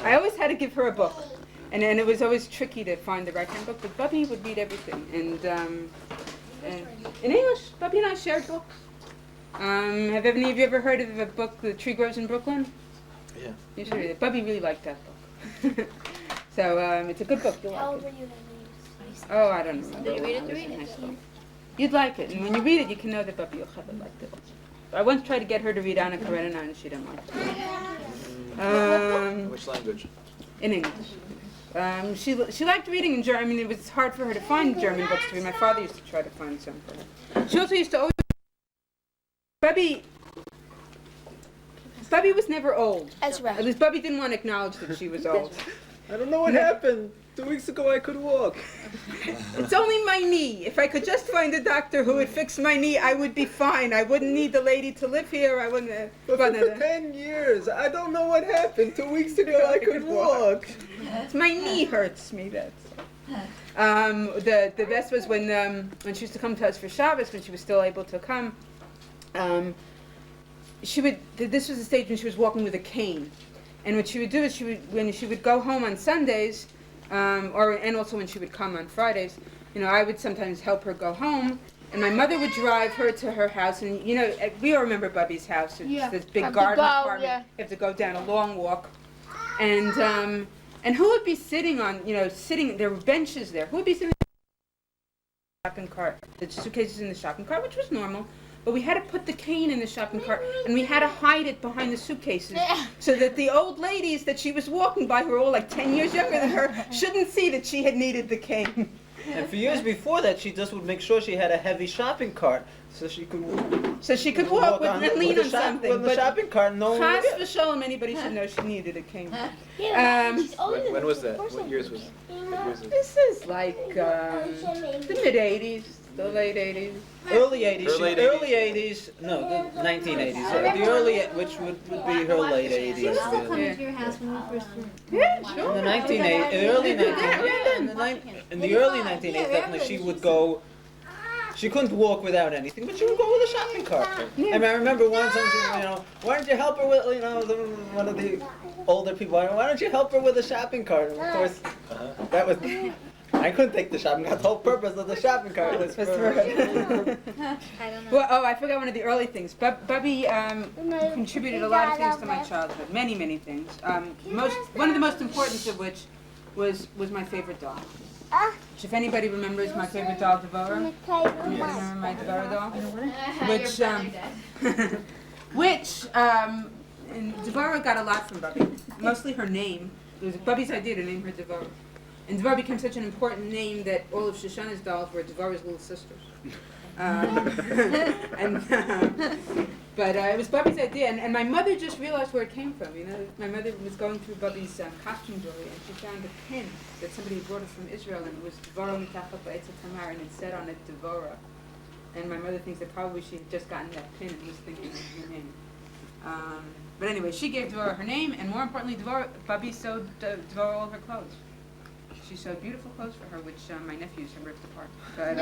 I always had to give her a book, and it was always tricky to find the right kind of book, but Bubby would read everything. And in English, Bubby and I shared books. Have any of you ever heard of a book, The Tree Grows in Brooklyn? Yeah. You should read it. Bubby really liked that book. So it's a good book. You'll How like old were it. you then? Oh, I don't know. Did you read it I to was in read high it? school. You'd like it, and when you read it, you can know that Bubby Yocheved liked it. I once tried to get her to read Anna Karenina, and she didn't like it. Which language? In English. She liked reading in German. I mean, it was hard for her to find German books to read. My father used to try to find some for her. She also used to always Bubby was never old. Ezra. At least Bubby didn't want to acknowledge that she was old. I don't know what happened. 2 weeks ago I could walk. It's only my knee. If I could just find a doctor who would fix my knee, I would be fine. I wouldn't need the lady to live here. I wouldn't. But for 10 years, I don't know what happened. 2 weeks ago I could walk. My knee hurts me. That's. The best was when she used to come to us for Shabbos, when she was still able to come. She would. This was the stage when she was walking with a cane, and what she would do is when she would go home on Sundays, and also when she would come on Fridays, I would sometimes help her go home, and my mother would drive her to her house, and we all remember Bubby's house. It's this big garden apartment. Yeah. You have to go down a long walk, and who would be sitting on, there were benches there. Who would be sitting in the shopping cart, the suitcases in the shopping cart, which was normal. But we had to put the cane in the shopping cart, and we had to hide it behind the suitcases so that the old ladies that she was walking by, who were all like 10 years younger than her, shouldn't see that she had needed the cane. And for years before that, she just would make sure she had a heavy shopping cart so she could walk and lean on something. With the shopping cart, no one Chas v'sholom, anybody should know she needed a cane. When was that? What years was it? This is like the mid-'80s, the late 80s. Early 80s. Early 80s. No, the 1980s. The early, which would be her late 80s. She used to come really. to your house when we first moved. Yeah, sure. In the 1980s, in the early 1980s, definitely she would go. She couldn't walk without anything, but she would go with a shopping cart. I mean, I remember once, why don't you help her with, one of the older people, why don't you help her with a shopping cart? And of course, that was. I couldn't take the shopping cart. The whole purpose of the shopping cart was for her. I don't know. Well, I forgot one of the early things. Bubby contributed a lot of things to my childhood. Many, many things. One of the most important of which was my favorite doll. Which, if anybody remembers my favorite doll, Devorah. Remember my Devorah doll? And Devorah got a lot from Bubby. Mostly her name. It was Bubby's idea to name her Devorah. And Devorah became such an important name that all of Shoshana's dolls were Devorah's little sisters. But it was Bubby's idea, and my mother just realized where it came from. My mother was going through Bubby's costume jewelry, and she found a pin that somebody had brought us from Israel, and it was Devorah mitachat ba'etz tamar, and it said on it Devorah. And my mother thinks that probably she had just gotten that pin and was thinking of her name. But anyway, she gave Devorah her name, and more importantly, Bubby sewed Devorah all of her clothes. She sewed beautiful clothes for her, which my nephews have ripped apart. But,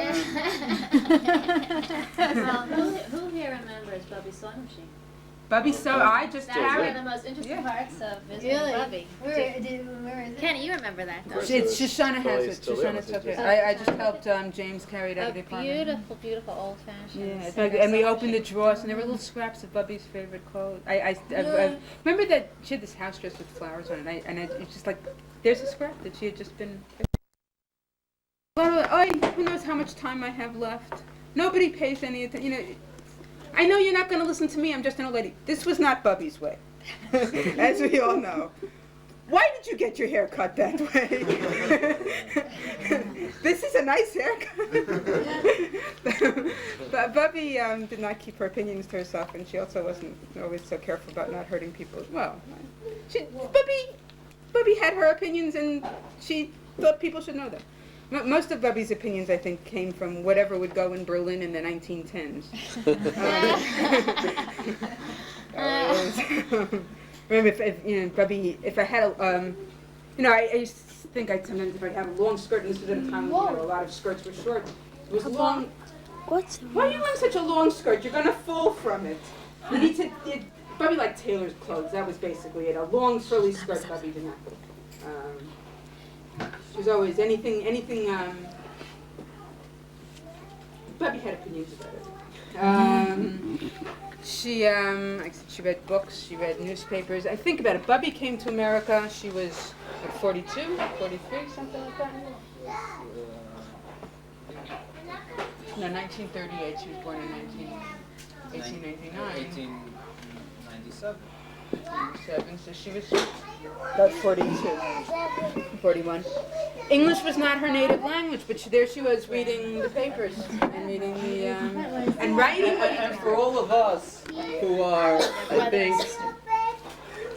Well, who here remembers Bubby's sewing machine? Bubby sewed. I just That's one of the most interesting parts of visiting Bubby. Where is it? Kenny, you remember that, don't you? Shoshana has it. Shoshana took it. I just helped James carry it out of the apartment. Beautiful, beautiful old-fashioned. Yeah, and we opened the drawers, and there were little scraps of Bubby's favorite clothes. I remember that she had this house dress with flowers on it, and it's just like, there's a scrap that she had just been. Who knows how much time I have left? Nobody pays any attention. I know you're not going to listen to me. I'm just an old lady. This was not Bubby's way, as we all know. Why did you get your hair cut that way? This is a nice haircut. But Bubby did not keep her opinions to herself, and she also wasn't always so careful about not hurting people as well. Bubby had her opinions, and she thought people should know them. Most of Bubby's opinions, I think, came from whatever would go in Berlin in the 1910s. Remember, Bubby, if I had I used to think sometimes if I had a long skirt, and this was at a time when a lot of skirts were short, it was long. Why are you wearing such a long skirt? You're gonna fall from it. You need to. Bubby liked tailor's clothes. That was basically it. A long frilly skirt. Bubby did not. She was always anything. Bubby had opinions about it. She read books. She read newspapers. I think about it. Bubby came to America. She was 42, 43, something like that. No, 1938. She was born in 1899. 1897. 7, so she was about 42, 41. English was not her native language, but there she was reading the papers and reading the and writing. And for all of us who are, I think,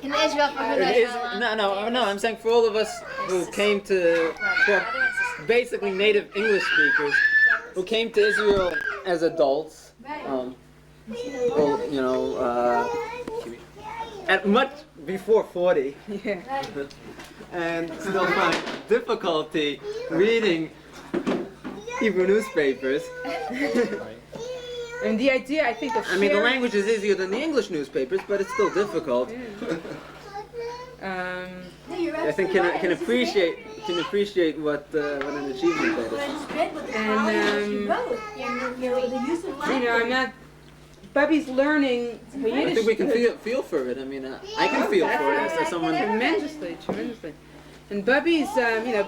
In Israel for who no, I'm saying for all of us who came to, well, basically native English speakers, who came to Israel as adults, at much before 40, and still find difficulty reading Hebrew newspapers. And the idea, I think, of I mean, the language is easier than the English newspapers, but it's still difficult. I think can appreciate what an achievement that is. And I'm not. Bubby's learning her Yiddish. I think we can feel for it. I mean, I can feel for it as someone. Tremendously. And Bubby's,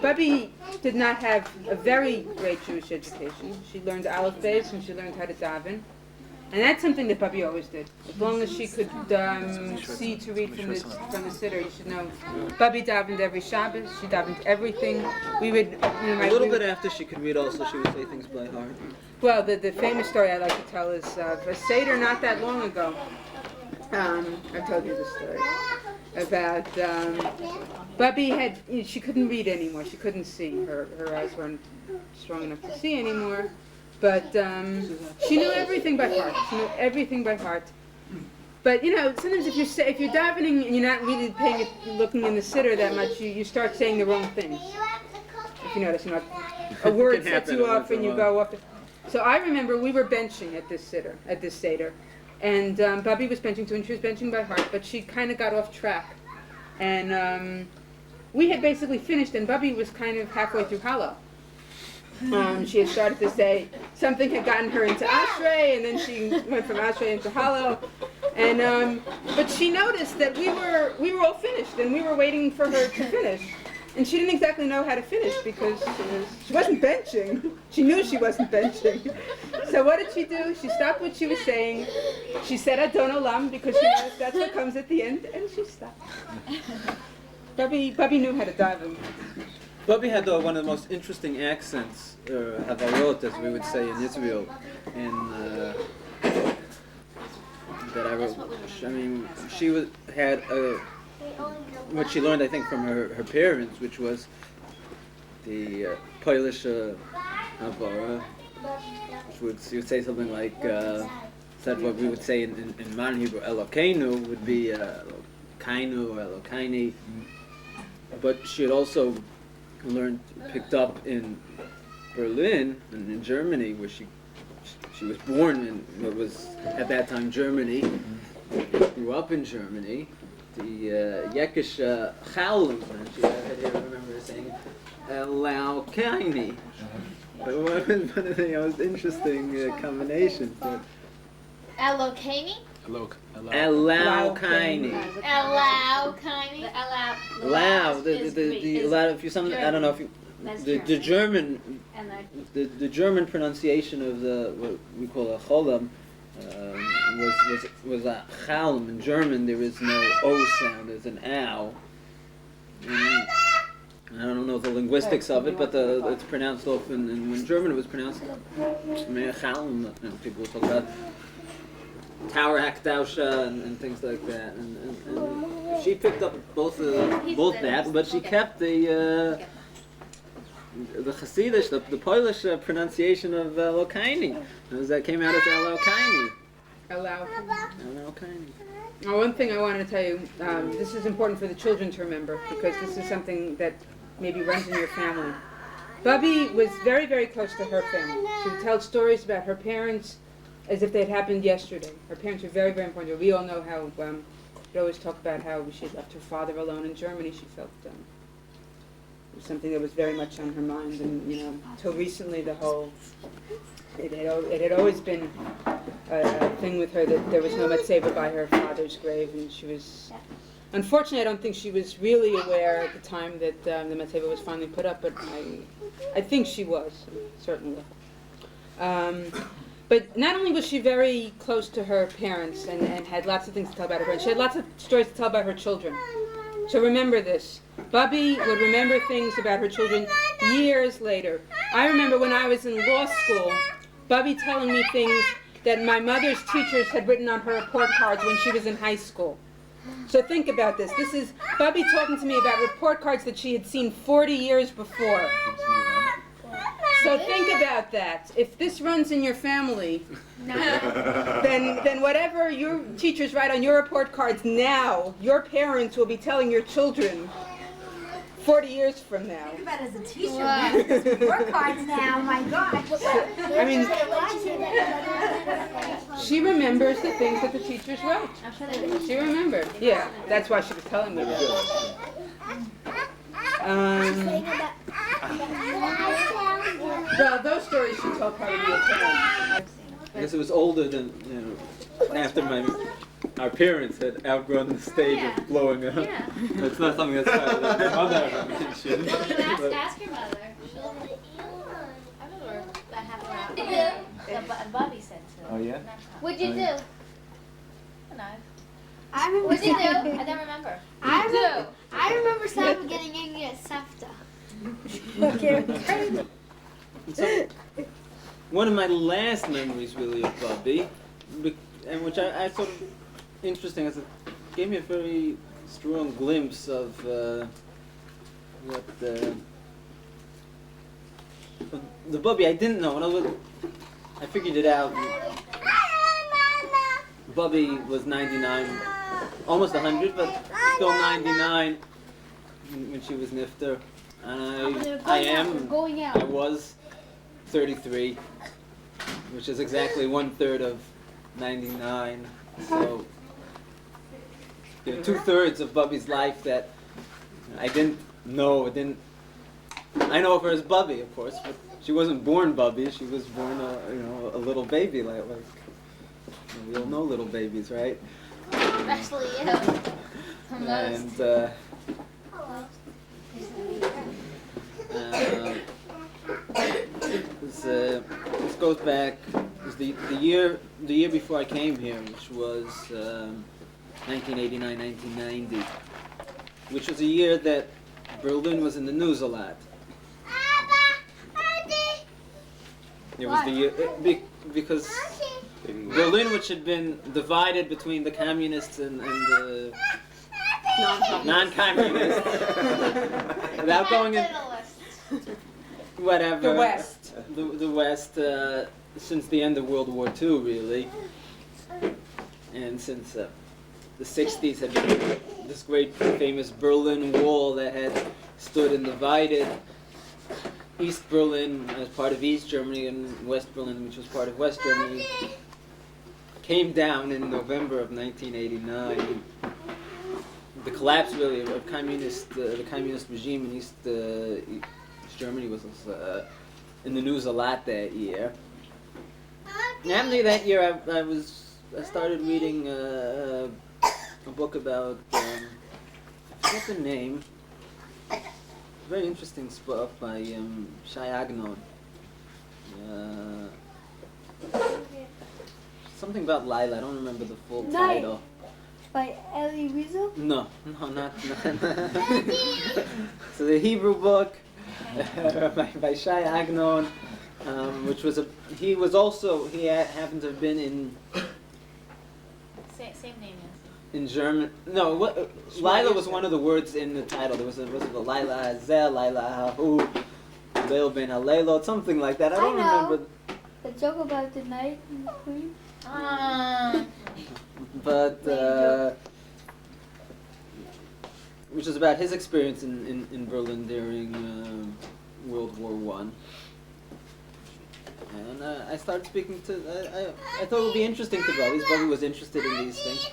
Bubby did not have a very great Jewish education. She learned Aleph Beis and she learned how to daven. And that's something that Bubby always did. As long as she could see to read from the siddur, you should know. Bubby davened every Shabbos. She davened everything. We would, a little bit after she could read, also she would say things by heart. Well, the famous story I like to tell is a Seder not that long ago. I've told you this story about Bubby she couldn't read anymore. She couldn't see. Her eyes weren't strong enough to see anymore. But she knew everything by heart. But sometimes if you're davening and you're not really looking in the siddur that much, you start saying the wrong things. If you notice, a word sets you off and you go off. So I remember we were benching at this Seder, and Bubby was benching too, and she was benching by heart, but she kind of got off track. And we had basically finished, and Bubby was kind of halfway through Hallel. She had started to say something had gotten her into Ashrei, and then she went from Ashrei into Hallel. And but she noticed that we were all finished, and we were waiting for her to finish. And she didn't exactly know how to finish because she wasn't benching. She knew she wasn't benching. So what did she do? She stopped what she was saying. She said Adon Olam because she knows that's what comes at the end, and she stopped. Bubby knew how to daven. Bubby had one of the most interesting accents, havarot, as we would say in Israel, that I wrote. I mean, she had what she learned, I think, from her parents, which was the Polish havara, which would say something like, that what we would say in modern Hebrew, Elokeinu would be Kainu or Elokaini, but she had also picked up in Berlin and in Germany, where she was born in what was at that time Germany, grew up in Germany. The Yekish Chalum, I remember saying Laukaini. One of the most interesting combinations. Allokaini? Allokaini. Allokaini. Allow. A lot of I don't know if you. The German pronunciation of what we call a cholam was a chalm. In German there is no O sound, there's an ow. And I don't know the linguistics of it, but it's pronounced often, and when German it was pronounced chalm. People talk about Tower Akdausha and things like that, and she picked up both that, but she kept the Hasidish, the Polish pronunciation of Lokaini. That came out as Elokaini. Elokaini. Now, one thing I wanted to tell you, this is important for the children to remember, because this is something that maybe runs in your family. Bubby was very, very close to her family. She would tell stories about her parents as if they'd happened yesterday. Her parents were very, very important. We all know how, she'd always talk about how she had left her father alone in Germany. She felt it was something that was very much on her mind. And, until recently, it had always been a thing with her that there was no matzeva by her father's grave. And she was, unfortunately, I don't think she was really aware at the time that the matzeva was finally put up, but I think she was, certainly. But not only was she very close to her parents and had lots of things to tell about her parents, she had lots of stories to tell about her children. So remember this. Bubby would remember things about her children years later. I remember when I was in law school, Bubby telling me things that my mother's teachers had written on her report cards when she was in high school. So think about this. This is Bubby talking to me about report cards that she had seen 40 years before. So think about that. If this runs in your family, then whatever your teachers write on your report cards now, your parents will be telling your children 40 years from now. Think about it as a teacher. Wow. Report cards now, my God. I mean, she remembers the things that the teachers wrote. She remembered. Yeah, that's why she was telling me that. Well, those stories she told probably to your parents. I guess it was older than, after our parents had outgrown the stage of blowing up. Yeah. It's not something that's my mother ever mentioned. Ask your mother. I remember that happened around. Bobby said so. Oh, yeah? What'd you do? No. I remember. What'd you do? I don't remember. I remember Sam getting angry at Safta. So, one of my last memories really of Bubby, and which I sort of interesting, as it gave me a very strong glimpse of what the Bubby I didn't know. In other words, I figured it out. Bubby was 99, almost 100, but still 99 when she was nifter. And I was 33, which is exactly 1/3 of 99. So, 2/3 of Bubby's life that I didn't know. I know of her as Bubby, of course, but she wasn't born Bubby. She was born a little baby, like we all know little babies, right? Especially you. And this goes back. It was the year before I came here, which was 1989, 1990, which was a year that Berlin was in the news a lot. It was the year because Berlin, which had been divided between the communists and the non-communists, without going in. Whatever. The West. The West, since the end of World War II, really. And since the 60s had been this great famous Berlin Wall that had stood and divided East Berlin as part of East Germany and West Berlin, which was part of West Germany, came down in November of 1989. The collapse, really, of the communist regime in East Germany was in the news a lot that year. And after that year, I started reading a book about I forget the name. Very interesting book by Shai Agnon. Something about Lila. I don't remember the full title. By Elie Wiesel? No, not. So the Hebrew book by Shai Agnon, which was he happened to have been in. Same name, yes. In German, no. Lila was one of the words in the title. There was a Lila Hazel, Lila Hahu, Leil Ben Halelo, something like that. I don't remember. The joke about the night and the queen. But which is about his experience in Berlin during World War I. And I started speaking to. I thought it would be interesting to Bubby. Bubby was interested in these things.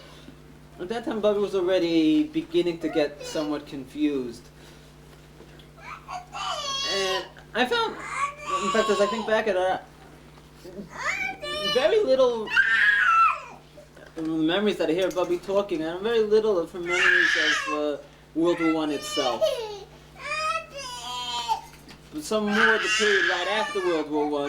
At that time, Bubby was already beginning to get somewhat confused. And I found, in fact, as I think back at it, very little memories that I hear Bubby talking, and very little of her memories of World War I itself. But some more of the period right after World War I,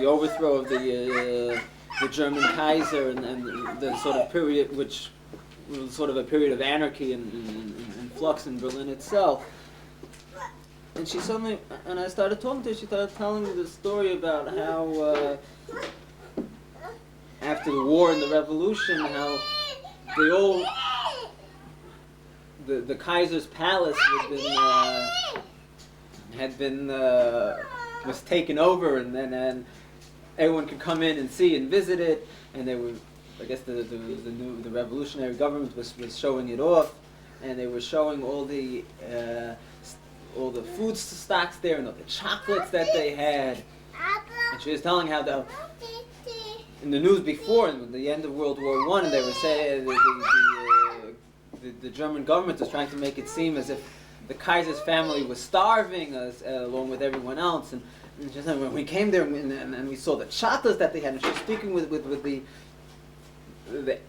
the overthrow of the German Kaiser and the sort of period which was sort of a period of anarchy and flux in Berlin itself. And she suddenly, and I started talking to her, she started telling me the story about how after the war and the revolution, how the Kaiser's palace was taken over, and then everyone could come in and see and visit it, and they were, I guess the revolutionary government was showing it off, and they were showing all the food stocks there and all the chocolates that they had. And she was telling how in the news before, in the end of World War I, they were saying the German government was trying to make it seem as if the Kaiser's family was starving along with everyone else. And just when we came there and we saw the chocolates that they had, and she was speaking with the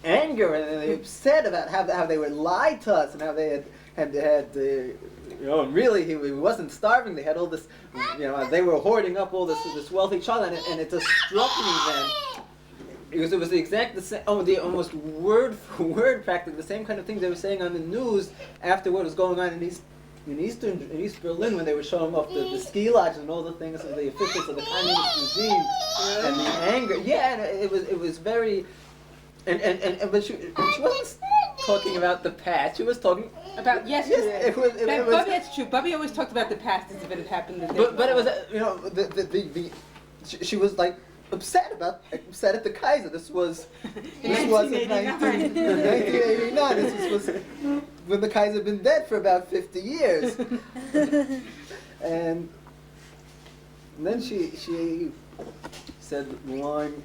anger and the upset about how they were lied to us and how they had really he wasn't starving. They had all this, they were hoarding up all this wealthy chocolate, and it just struck me then. It was the exact the same, almost word for word, practically the same kind of things they were saying on the news after what was going on in East Berlin, when they were showing off the ski lodges and all the things of the officials of the communist regime and the anger. Yeah, and it was very, but she wasn't talking about the past. She was talking about yesterday. Yes, Bubby, that's true. Bubby always talked about the past as if it had happened the day but it was before. she was like upset at the Kaiser. This was in 1989. This was when the Kaiser had been dead for about 50 years. And then she said the line,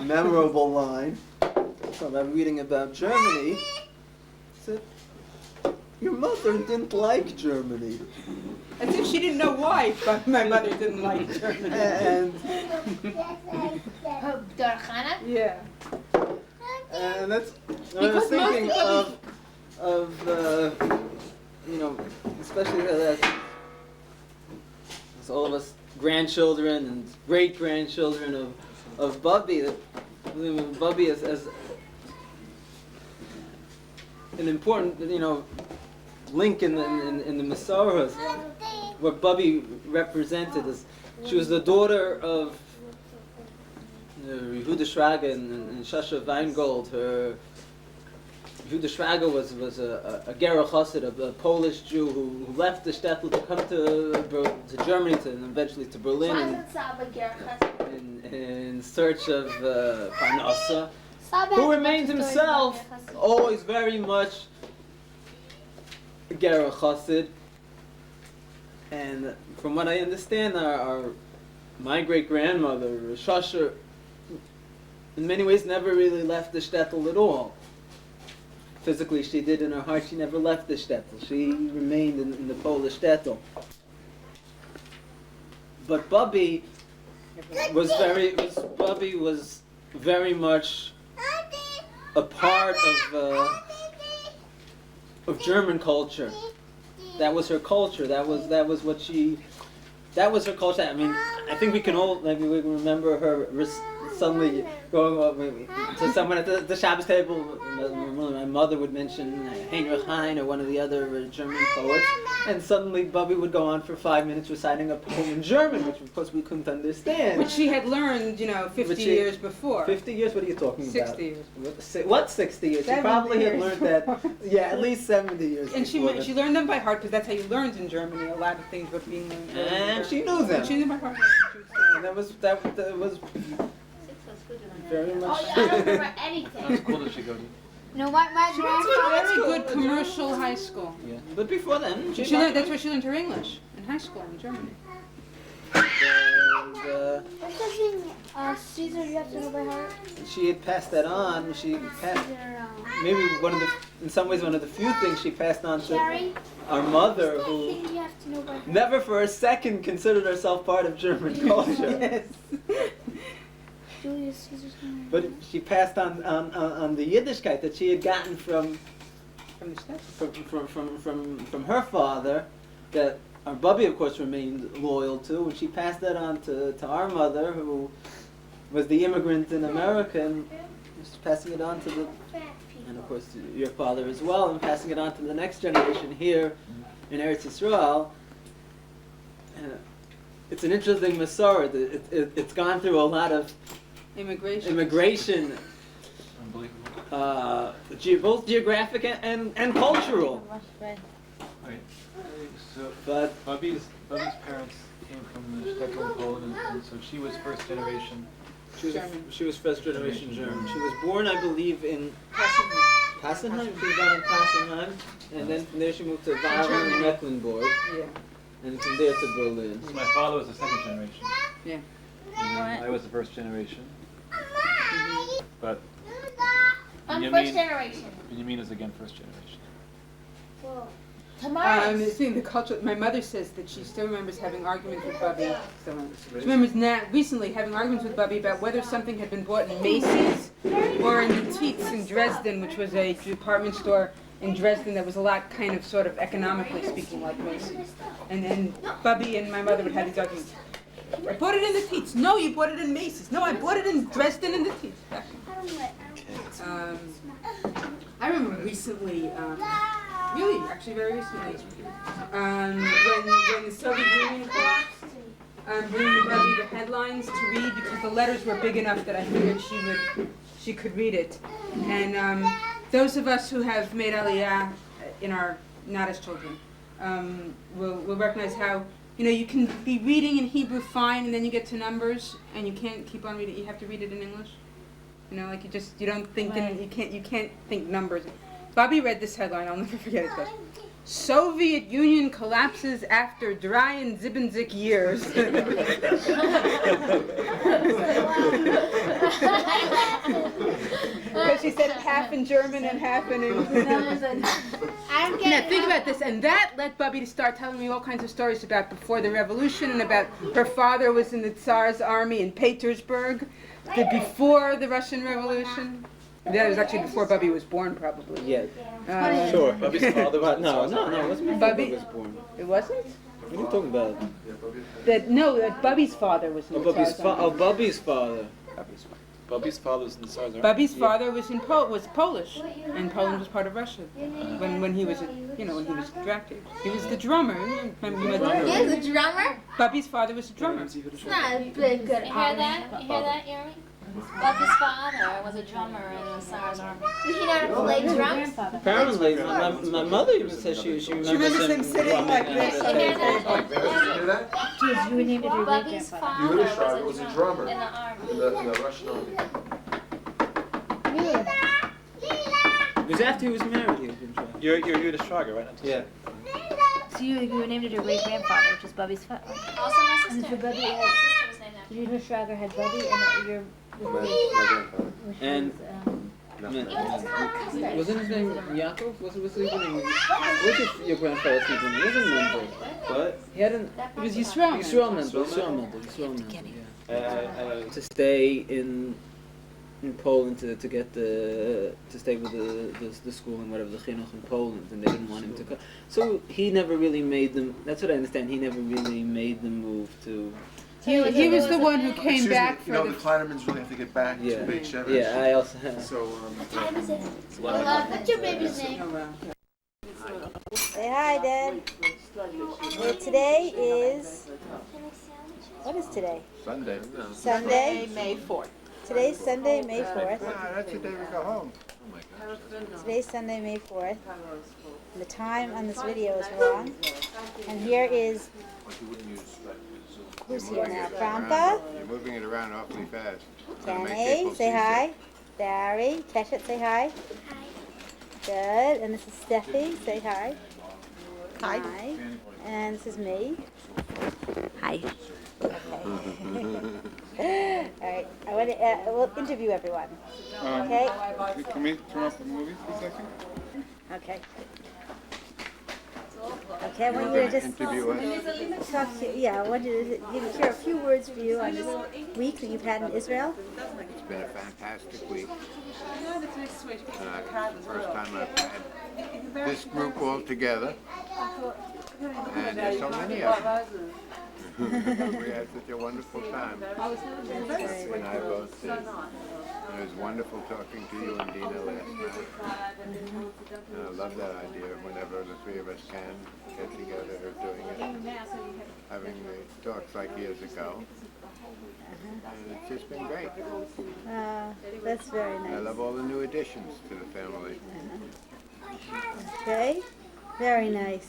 memorable line, about reading about Germany. She said, "Your mother didn't like Germany." As if she didn't know why, but my mother didn't like Germany. Yeah. And that's, I was thinking of especially as all of us grandchildren and great-grandchildren of Bubby, Bubby is as an important, link in the Masorahs. What Bubby represented is, she was the daughter of Yehuda Shraga and Shasha Weingold. Yehuda Shraga was a Gera Chassid, a Polish Jew who left the shtetl to come to Germany and eventually to Berlin in search of Parnassa, who remained himself always very much a Gera Chassid. And from what I understand, my great-grandmother, Shasha, in many ways never really left the shtetl at all. Physically she did, in her heart she never left the shtetl. She remained in the Polish shtetl. But Bubby was very much a part of German culture. That was her culture. That was her culture. I mean, I think we can all we can remember her suddenly going up to someone at the Shabbos table. My mother would mention Heinrich Heine or one of the other German poets, and suddenly Bubby would go on for 5 minutes reciting a poem in German, which of course we couldn't understand. Which she had learned, 50 years before. 50 years? What are you talking about? 60 years. What 60 years? She probably had learned that, at least 70 years. And she learned them by heart, because that's how you learned in Germany. A lot of things were being learned. And she knew them. She knew by heart. And that was very much. Oh, yeah, I don't remember anything. What school did she go to? No, my grandfather. Very good commercial high school. Yeah. But before then, she learned. That's where she learned her English in high school in Germany. Caesar, you have to know by heart. She had passed that on. Maybe in some ways, one of the few things she passed on to our mother, who never for a second considered herself part of German culture. Yes. Julius Caesar's But she passed on the Yiddishkeit that she had gotten from her father, that our Bubby, of course, remained loyal to, and she passed that on to our mother, who was the immigrant in America, and was passing it on to the, and of course to your father as well, and passing it on to the next generation here in Eretz Yisrael. It's an interesting Masorah. It's gone through a lot of immigration. Unbelievable. Both geographic and cultural. Right. So, but Bubby's parents came from the Shtetl in Poland, and so she was first generation. She was first generation German. She was born, I believe, in Passenheim. She was born in Passenheim, and then from there she moved to Baden and Mecklenburg. Yeah. And from there to Berlin. So my father was the second generation. Yeah. And I was the first generation. But I'm first generation. Benjamin is again first generation. Whoa. The culture. My mother says that she still remembers having arguments with Bubby. She remembers recently having arguments with Bubby about whether something had been bought in Macy's or in the Tietz in Dresden, which was a department store in Dresden that was a lot kind of sort of economically speaking like Macy's. And then Bubby and my mother would have these arguments. I bought it in the Tietz. No, you bought it in Macy's. No, I bought it in Dresden in the Tietz. I remember recently, really, actually very recently, when the Soviet Union collapsed, bringing Bubby the headlines to read because the letters were big enough that I figured she could read it. And those of us who have made Aliyah not as children, will recognize how, you can be reading in Hebrew fine and then you get to numbers and you can't keep on reading. You have to read it in English. Like you don't think, you can't think numbers. Bubby read this headline, I'll never forget it. But Soviet Union collapses after dry and Zibbenzik years. Because she said half in German and half in English. Now think about this, and that led Bubby to start telling me all kinds of stories about before the revolution and about her father was in the Tsar's army in Petersburg, before the Russian Revolution. That was actually before Bubby was born, probably. Yeah. Sure. Bubby's father. No, it wasn't before Bubby was born. It wasn't? What are you talking about? That Bubby's father was in the Tsar's army. Bubby's father. Bubby's father was in the Tsar's army. Bubby's father was Polish, and Poland was part of Russia when he was when he was drafted. He was the drummer. Yeah, the drummer. Bubby's father was a drummer. It's not a big good. You hear that, Yoni? Bubby's father was a drummer in the Tsar's army. Did he know how to play drums? Apparently, my mother even says she remembers him sitting like this. You hear that? You were named after your Bubby's father was a drummer in the army. In the Russian army. It was after he was married. You're Yuda Schrager, right? Yeah. So you were named after your great grandfather, which is Bubby's father. Also my sister. And for Bubby, My sister was named after. Yuda Schrager had Bubby, and your My grandfather. And wasn't his name Yaakov? What's his name? What's your grandfather's name? He wasn't Mendel, but he had an. It was Yisrael Mendel. Yisrael Mendel. To stay in Poland to get to stay with the school and whatever, the chinuch in Poland, and they didn't want him to come. So he never really made them. That's what I understand. He never really made the move to. He was the one who came back for the Kleinermans really have to get back to Beit Shemesh. Yeah, I also have. So, What's your baby's name? Say hi, Dad. Today is... What is today? Sunday. Sunday, May 4th. Today's Sunday, May 4th. That's the day we go home. Oh my gosh. Today's Sunday, May 4th. And the time on this video is wrong. And here is... Who's here now? Frampa. You're moving it around awfully fast. Kenny, say hi. Barry, Keshet, say hi. Good. And this is Steffi, say hi. Hi. And this is me. Hi. Okay. All right. We'll interview everyone. Okay. Can we turn off the movie for a second? Okay. Okay, I want you to just Interview us. talk to, I want you to hear a few words for you on this week that you've had in Israel. It's been a fantastic week. First time I've had this group all together. And there's so many of them. We had such a wonderful time. And I both did. It was wonderful talking to you and Dina last night. And I love that idea of whenever the three of us can get together doing it. Having the talks like years ago. And it's just been great. That's very nice. I love all the new additions to the family. Okay, very nice.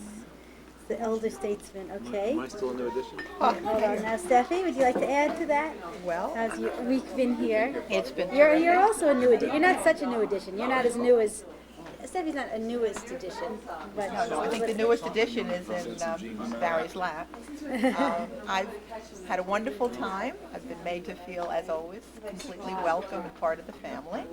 The elder statesman, okay. Am I still a new addition? Hold on now, Steffi, would you like to add to that? Well, how's your week been here? It's been. You're also a new addition. You're not such a new addition. You're not as new as Steffi's not a newest edition, but No, I think the newest edition is in Barry's lap. I've had a wonderful time. I've been made to feel, as always, completely welcome and part of the family.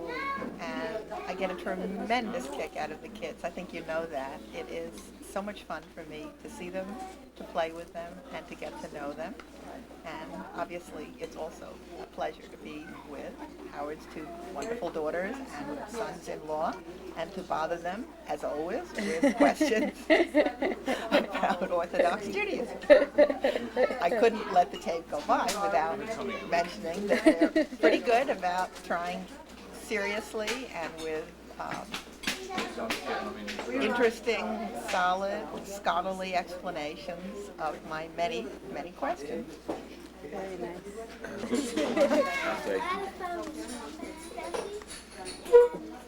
And I get a tremendous kick out of the kids. I think you know that. It is so much fun for me to see them, to play with them, and to get to know them. And obviously, it's also a pleasure to be with Howard's two wonderful daughters and sons-in-law, and to bother them, as always, with questions about Orthodox Judaism. I couldn't let the tape go by without mentioning that they're pretty good about trying seriously and with interesting, solid, scholarly explanations of my many, many questions. Very nice.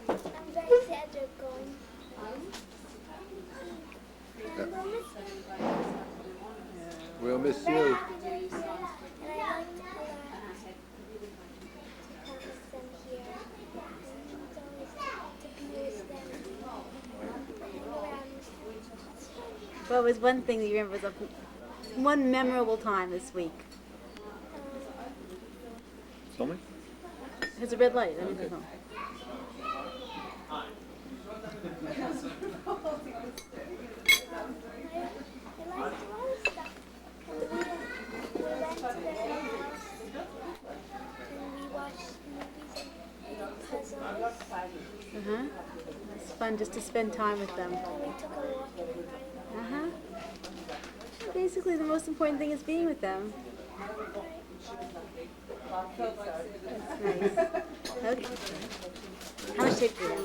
I'm very sad they're going. We'll miss you. What was one thing that you remember was one memorable time this week? Tell me. There's a red light. Let me go home. It's fun just to spend time with them. Basically, the most important thing is being with them. That's nice. Okay. How much tape do you have?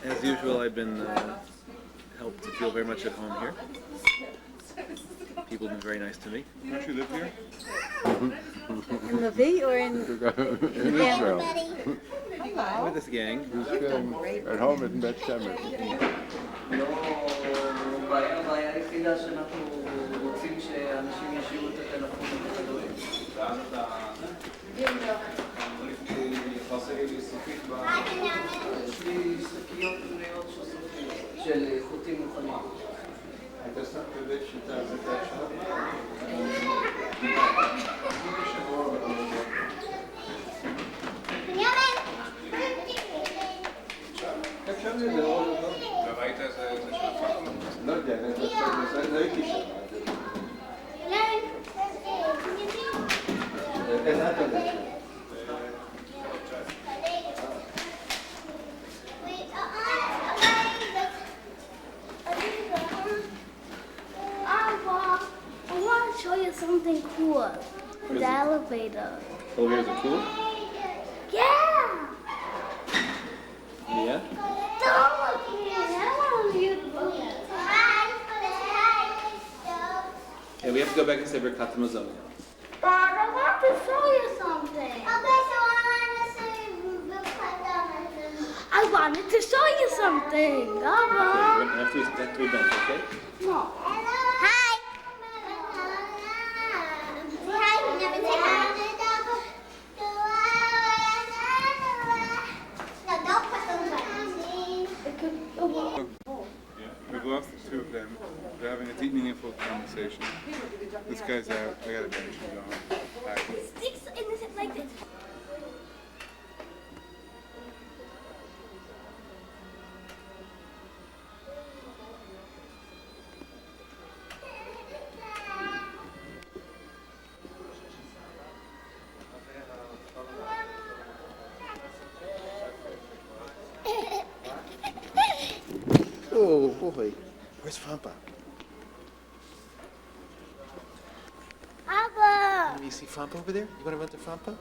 As usual, I've been helped to feel very much at home here. People have been very nice to me. Don't you live here? In Lavi or in Israel. With this gang. Who's feeling at home in Bet Shemesh. הבעיה היחידה שאנחנו רוצים שאנשים ישאירו את הטלפונים בחדרים. ואז אתה... חסר לי סופית יש לי שקיות מלאות של סופית של חוטים מוכנים. היית שם בבית שיטה זה תשע? אפשר לי לראות אותו? ראית איזה שלפת? לא יודע, לא הייתי שם. איזה אתה יודע? I want to show you something cool with the elevator. Elevators are cool? Yeah! Yeah? Don't look at me. I want you to look at it. Yeah, we have to go back and say Birkat Hamazon. But I want to show you something. I wanted to show you something. After we bench, okay? No. Hi. Say hi. You never say hi. No, don't press the button. We've lost the two of them. They're having a deep, meaningful conversation. This guy's out. I gotta bench him going. Hi. Sticks in this like this. Oh boy. Where's Frampa? You see Frampa over there? You want to run to Frampa?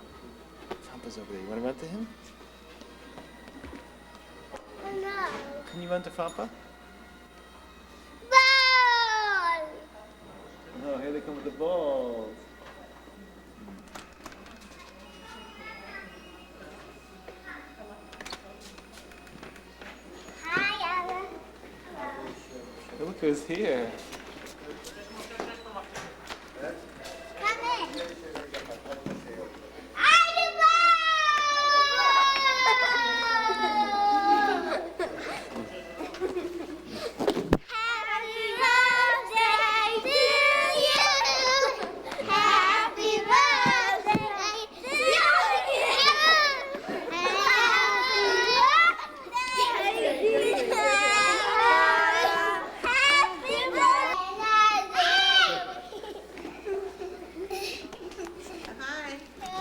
Frampa's over there. You want to run to him? No. Can you run to Frampa? Ball! Oh, here they come with the balls. Hi, Ella. Look who's here. Come in.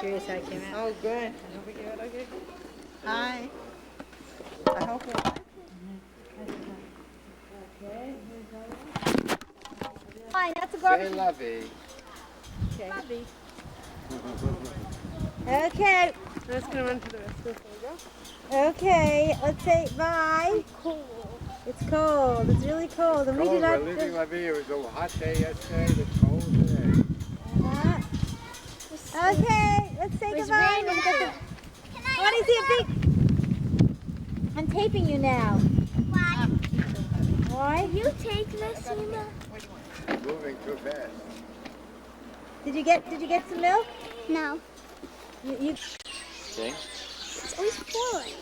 Curious how it came out. Oh, good. Over here, okay. Hi. I hope you're Fine, that's a Say garbage. Lavi. Okay. Okay. I'm just gonna run to the restroom. Okay, let's say bye. It's cold. It's really cold. And we do Cold. not. We're leaving Lavi. It was a hot day yesterday. It's cold today. Okay, let's say goodbye. I want to see a big. I'm taping you now. Why? Why? You take this, Ema? Moving too fast. Did you get some milk? No. You Okay. It's always falling.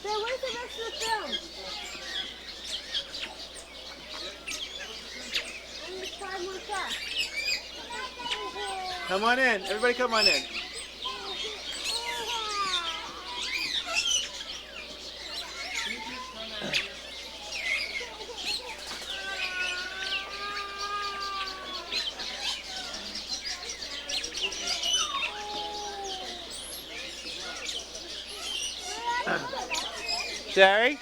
Where's the rest of the film? I need 5 more shots. Come on in. Everybody come on in. Sherry?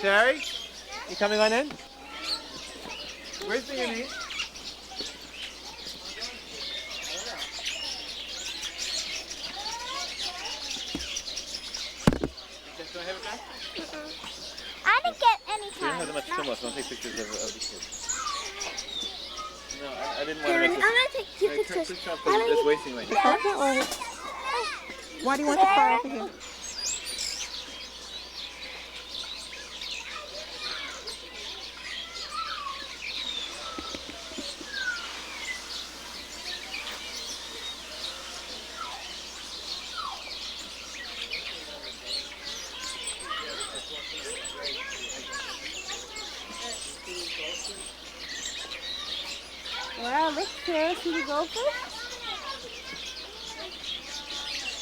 Sherry? You coming on in? Where's the Yoni? I didn't get any You don't time. have that much film left. Don't take pictures of the kids. No, I didn't want to Karen, make I'm this. gonna take 2 Hey, pictures. please don't put it. It's wasting right now. Why do you want the car over here? Wow, look, Sarah, see the goldfish?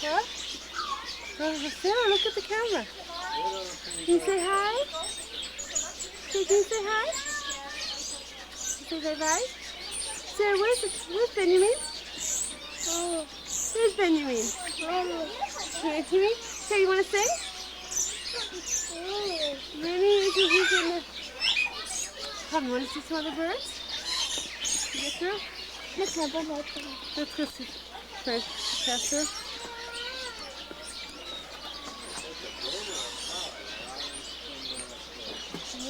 Huh? Oh, Sarah, look at the camera. Can you say hi? Can you say hi? Say bye-bye? Sarah, where's Benjamin? Oh, where's Benjamin? Benjamin? Sarah, you want to sing? Benjamin, he's in the... Come, you want to see some other birds? You get through? Let's go see. Pastor.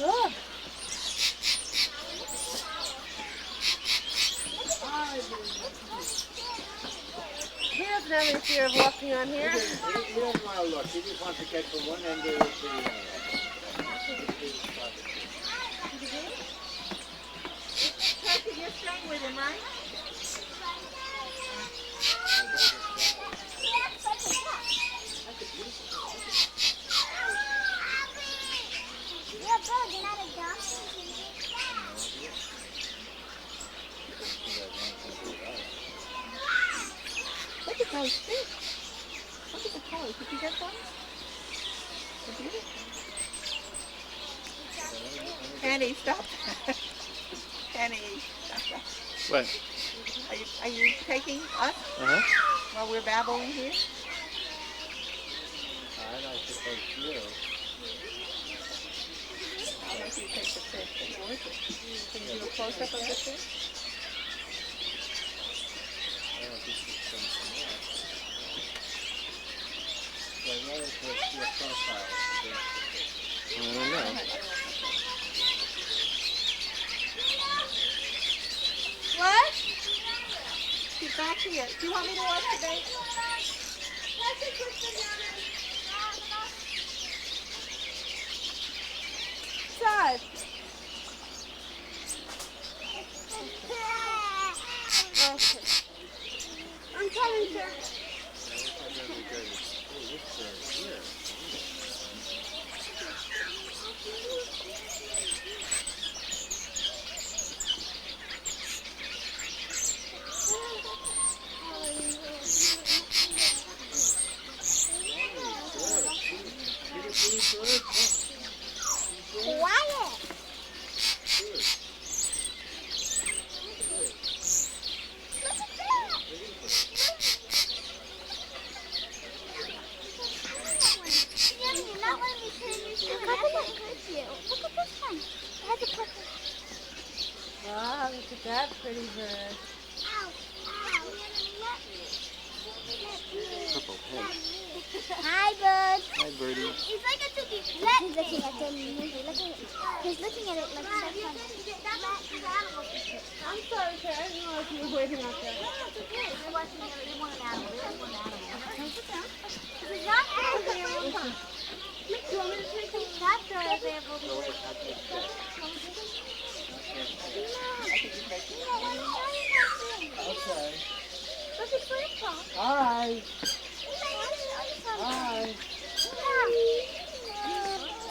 Look. He doesn't have any fear of walking on here. He doesn't want to look. He just wants to get from one end of the Kathy, you're staying with him, right? Look at those fish. Look at the colors. Did you get those? Did you? Annie, stop. Annie, stop. What? Are you taking us while we're babbling here? I'd like to take you. I'd like you to take the fish and work it. Can you do a close-up of the fish? This is something else. So I'd rather take your profile. I don't know. What? She's back here. Do you want me to wash the bait? Side. Okay. I'm coming, sir. Quiet. You're not letting me turn your shoe. How can it hurt you? Look at this one. It has a purple. Wow, look at that pretty bird. Ow. Ow. Purple head. Hi, bud. Hi, birdie. He's like a cookie. He's looking at the movie. He's looking at it like so funny. I'm sorry, sir. I didn't know if you were waiting out there. It's okay. They're watching the other. They want an animal. They just want an animal. This is not animal. Do you want me to take some shots or are they able to? Okay. Look at Frampa. Hi. Hi.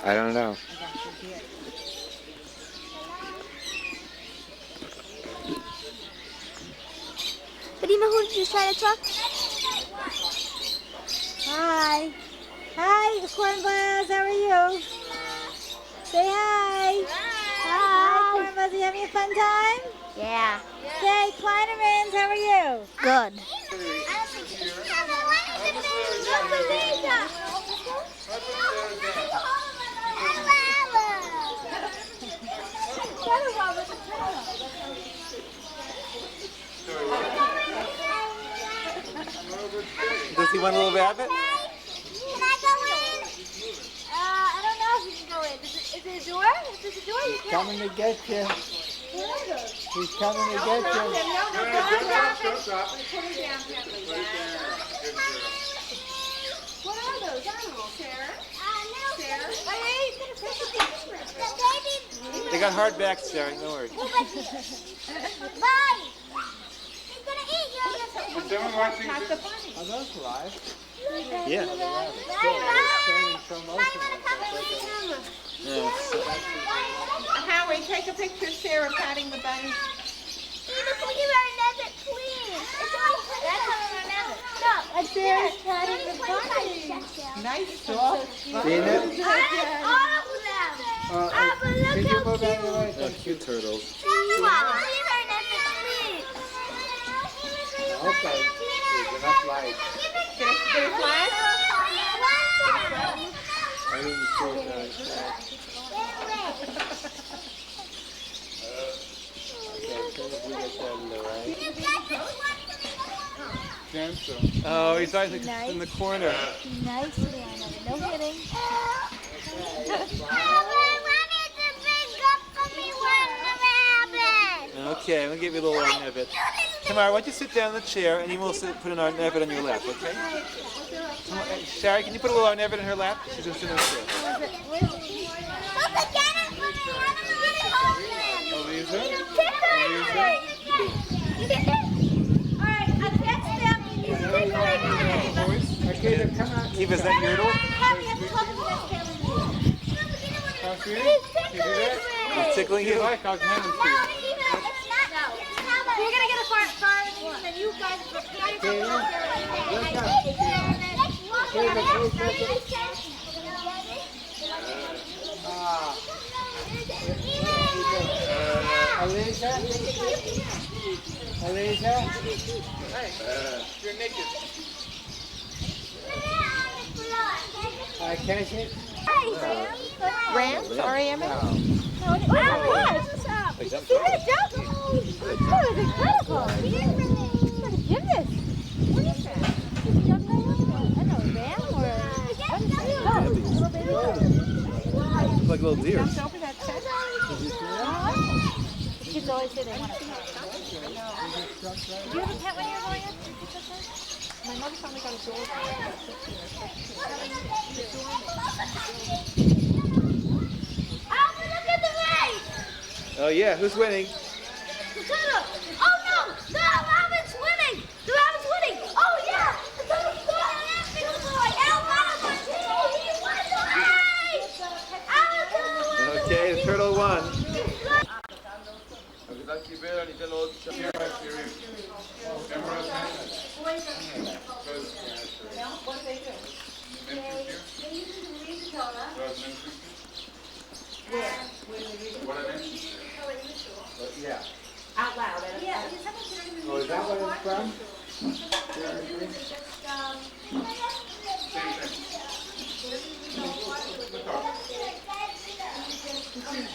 I don't know. Kadima, who did you try to talk? Hi. Hi, Cornballs. How are you? Say hi. Hi, Cornballs. You having a fun time? Yeah. Say, Kleinermans, how are you? Good. Does he want a little rabbit? Can I go in? I don't know if you can go in. Is it a door? If there's a door, you can. Coming to get you. He's coming to get you. Don't drop it. Put him down gently. What are those animals, Sarah? Sarah? They got hard backs, Sarah. No worries. Bye. He's gonna eat you. Is someone watching Not this? the bunny. Are those live? Yeah. Howie, take a picture of Sarah patting the bunny. Look, we give our net, please. It's only that's our net. No, it's Sarah's patting the bunny. Nice soft Seen it? All of them. But look Could you how move out of the way? Oh, cute turtles. Please, please. Okay. There's enough light. Get a flash? I didn't see that. Oh, he's right in the corner. Nice, Rihanna. No kidding. Okay, I'm gonna give you a little arnavit. Tamara, why don't you sit down in the chair and you will put an arnavit on your lap, okay? Shari, can you put a little arnavit in her lap? She's gonna sit in the chair. Eva, is that Yodel? He's tickling you? Like I'll hand them to you. We're gonna get a fire and then you guys Alicia? Alicia? You're naked. Can I see it? Rams? R-A-M-S? No. Oh, look! Did you see that jump? That was incredible. Like a gymnast. What is that? I don't know, a ram or what is that? Oh, little baby goat. It's like a little deer. Jumped over that fence. The kids always say they want a pet. Did you have a pet when you were growing up? My mother finally got a dog. Look at the race! Oh yeah, who's winning? Oh no! The rabbit's winning! The rabbit's winning! Oh yeah! The turtle's winning! He won the race! Okay, the turtle won. Yeah. Out loud. Oh, is that what it's from?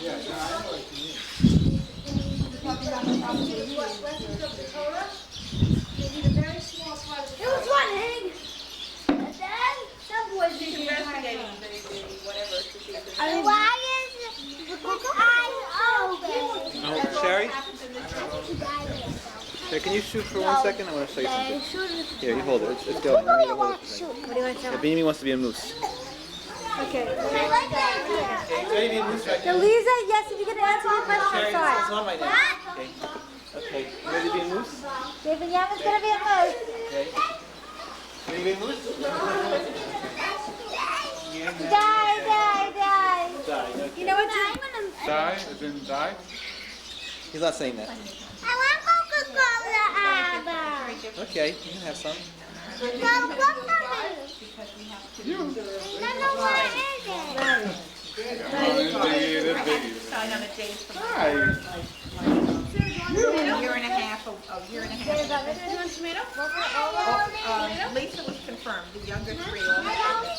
Yeah, no, I know what you mean. It was running! And then some boys did Investigating whatever. why is the eyes open? No, Sherry? Sherry, can you shoot for 1 second? I want to show you something. Here, you hold it. It's going. What do you want to shoot? What do you want to shoot? Benjamin wants to be a moose. Okay. I like that idea. Lisa, yes, if you can answer the question, I'm Sherry, sorry. it's not my name. Okay. Okay. You ready to be a moose? David Yaman's going to be a moose. Okay. Ready to be a moose? Die. Die. You know what? Die, as in die? He's not saying that. I want Coca-Cola, Abba. Okay, you can have some. No, Coca-Cola. You. No, what is it? Sign on a date from Hi. a year and a half. Lisa was confirmed. The younger three all had it.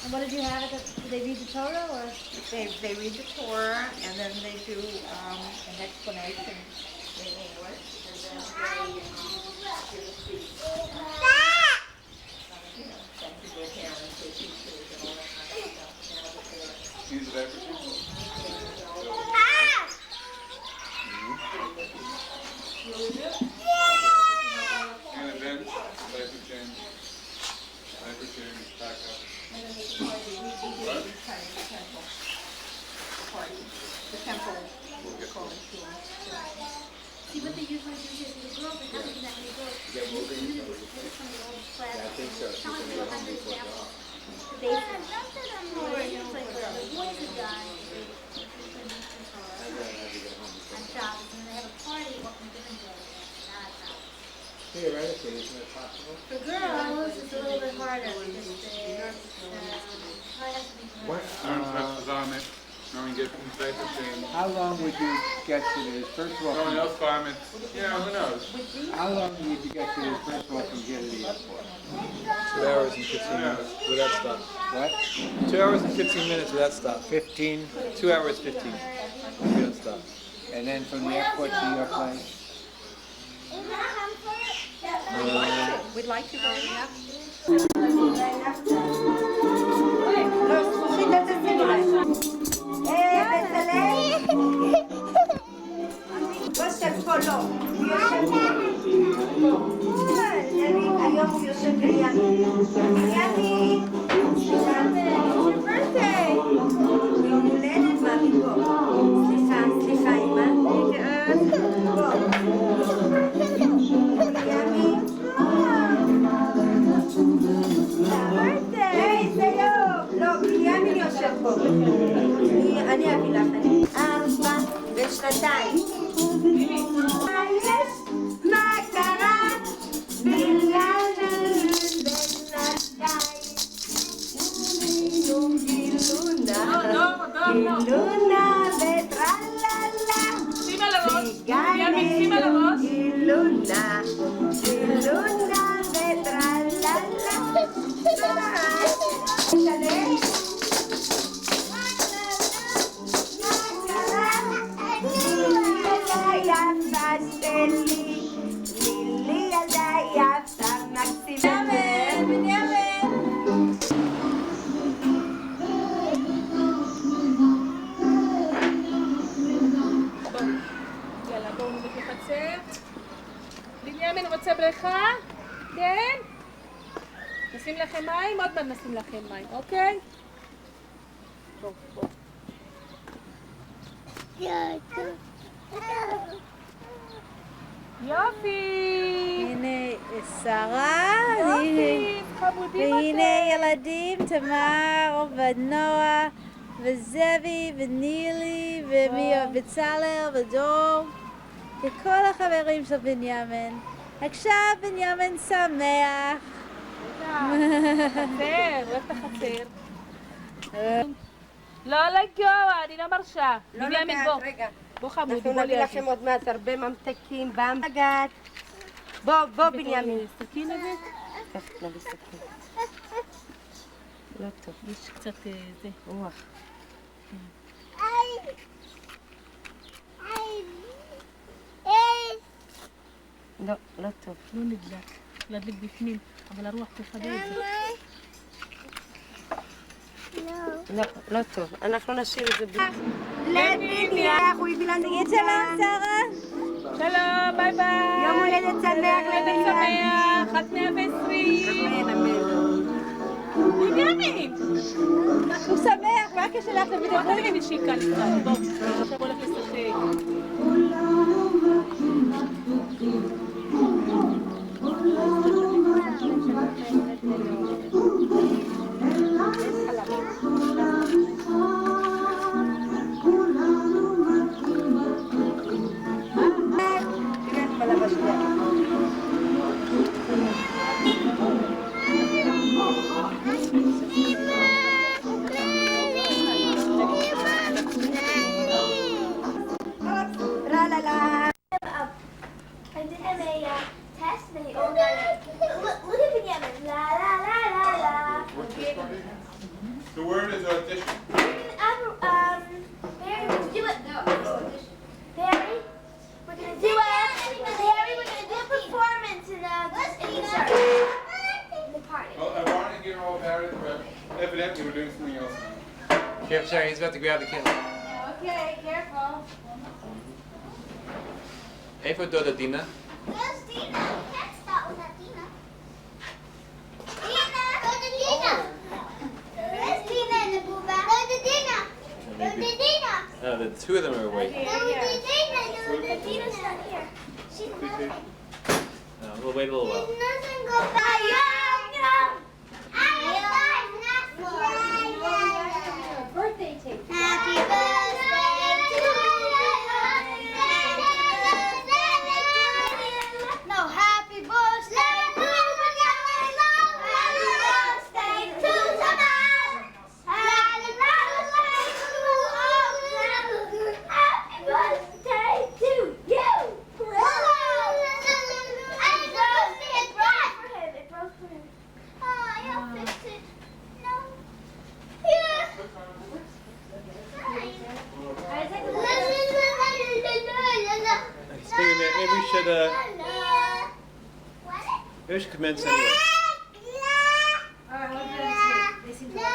And what did you have? Did they read the Torah or? They read the Torah and then they do an explanation in English and then they give a speech. Thank you to their parents, their teachers, and all that kind of stuff. Use it everything. And events, life of change. Life of change, back up. And then there's a party, we the temple. The temple, we're calling to them. See what they usually do is the girls are having that many girls. They do some of the old classes. I think so. She's Some of gonna them be have home before examples. dawn. They have it's like the boys who die. On Shabbos, and they have a party on different days. Theoretically, isn't it possible? For girls, it's a little bit harder because they has to be. What, Zusammen, knowing get from life of change. how long would you get to this? First of all, No one else farming. Yeah, who knows? how long would you get to this? First of all, from here to the airport? 2 hours and 15 minutes without stop. What? 2 hours and 15 minutes without stop. 15? 2 hours 15 without stop. And then from the airport to your place? We'd like to go up. יוסף פה לא, היום הוא יושב בימי. ימי, יום הולדת מה מפה? סליחה אמא. ימי. היי, זה יום. לא, ימי יושב פה. אני אביא לך. 4 ושנתיים. מה קרה? גילונה וטרללה. שים על הראש, ימי, שים על הראש. לכם מים, עוד פעם נשים לכם מים, אוקיי? בואו, בואו. יופי! הנה שרה, יופי, חמודים והנה אתם. ילדים, תמר ונועה וזבי ונילי ובצלאל ודור וכל החברים של בנימין. עכשיו בנימין שמח. חצר, אוהב את החצר. לא לגוע, אני לא מרשה. לא בנימין, לגעת, בוא. רגע. בוא חמודי, אנחנו בוא נביא לידי. לכם עוד מעט הרבה ממתקים במגעת. בוא בנימין. סכין הזה? קח, נביא סכין. לא טוב. יש קצת זה. רוח. לא, לא טוב. לא נדלק. נדליק בפנים, אבל הרוח תפדה את זה. לא, לא טוב. אנחנו נשאיר את זה בלי. לבניח, הוא הביא לנו תגיד שלום שרה. שלום, ביי ביי. יום הולדת שמח לבניח. חג 120. בנימין. הוא שמח, מה הקשר לך לבנימין? בוא נגיד שיקה לקראת, בוא. עכשיו הולך לשחק. I did them a test and they all got it. Look at Benjamin. La la la la la. The word is audition. Barry, would you do it? No. Barry, we're gonna do it. Barry, we're gonna do a performance in the party. Well, I wanted to get all Barry, but evidently we're doing something else now. Careful, Sherry, he's about to grab the kid. Okay, careful. איפה דודה דינה? Where's Dina? We can't start without Dina. Dina! Go to Dina! Where's Dina and the Booba? Go to Dina! Go to Dina! No, the two of them are awake. Go to Dina! Go to Dina's not here. She's not. No, we'll wait a little while. She doesn't go back. Birthday tape. Happy birthday to you. No, happy birthday to Maybe we should commence anyway. They seem to like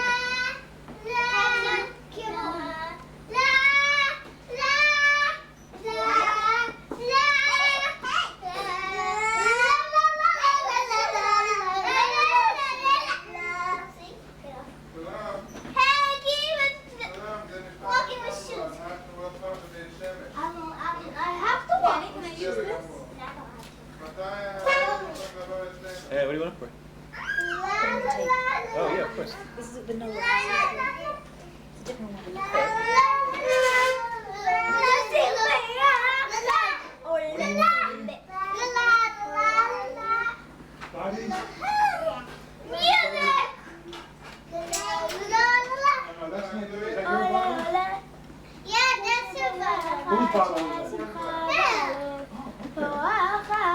Hey, what do you want it for? Oh, yeah, of course. This is vanilla. It's a different one.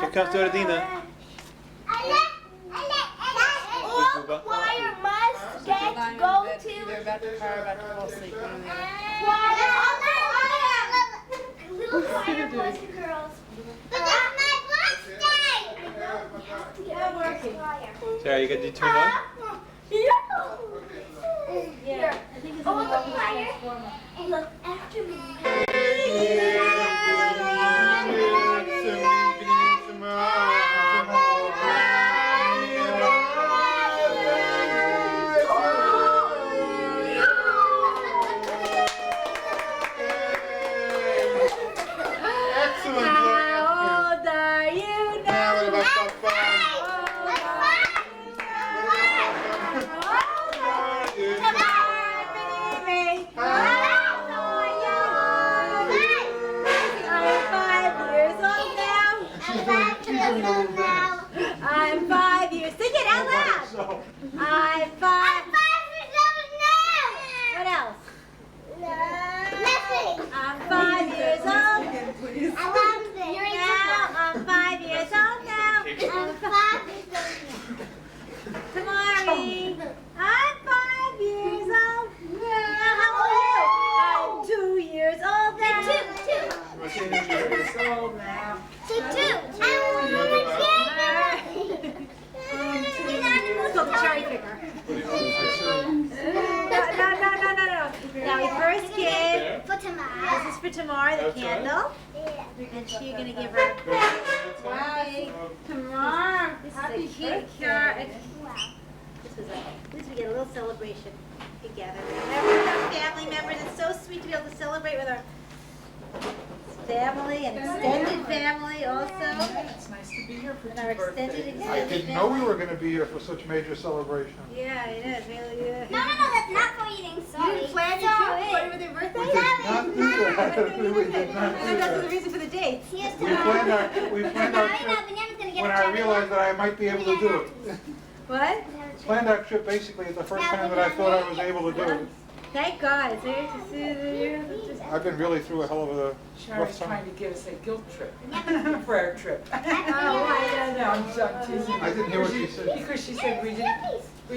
Here comes Dora Dina. Choir must get go to. They're about to fall asleep. Little choir boys and girls. But that's my birthday. I know. We have to get working. Sarah, you got to turn it on? Yeah. I think it's on the choir. And look after me. for Tamara, the candle. And you're going to give her Wow, Tamara, this is happy a cute card. This was at least we get a little celebration together. With our family members, it's so sweet to be able to celebrate with our family and extended family also. It's nice to be here for With our extended I didn't know we were going to be here for such major celebration. Yeah, it is. Really, No, that's not for eating. Sorry. You didn't plan your trip for their birthday? We did not do that. We did not do That's the that. reason for the dates. We planned our trip when I realized that I might be able to do it. What? Planned our trip basically at the first time that I thought I was able to do it. Thank God. It's there to see the I've been really through a hell of a rough Sharon's time. trying to give us a guilt trip for our trip. Oh, I No, I'm teasing. I didn't hear what she said. Because she said we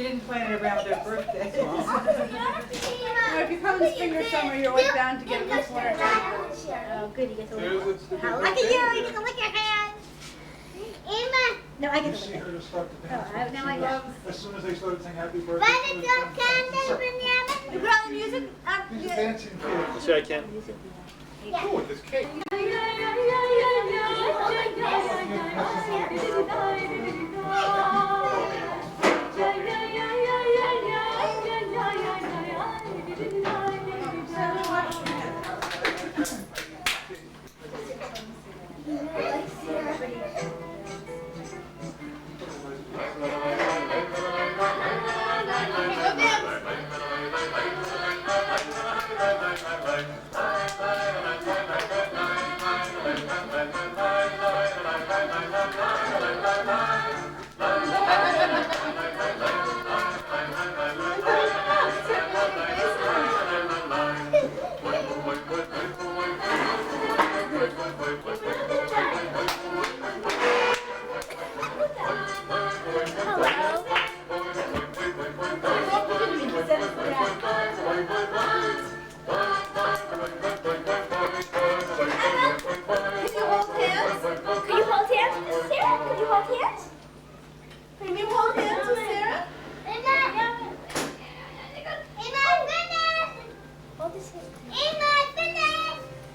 didn't plan it around their birthday. Well, if you come in spring or summer, you're always bound to get at least one or two. Oh, good. You get to There's lick. a- Look at you. You can lick your hand. Emma. No, I You get to see lick. her to start the dance. Oh, now I love. As soon as they started saying happy birthday. You put on the music? He's a dancing kid. Sure I can. Oh, with this cake.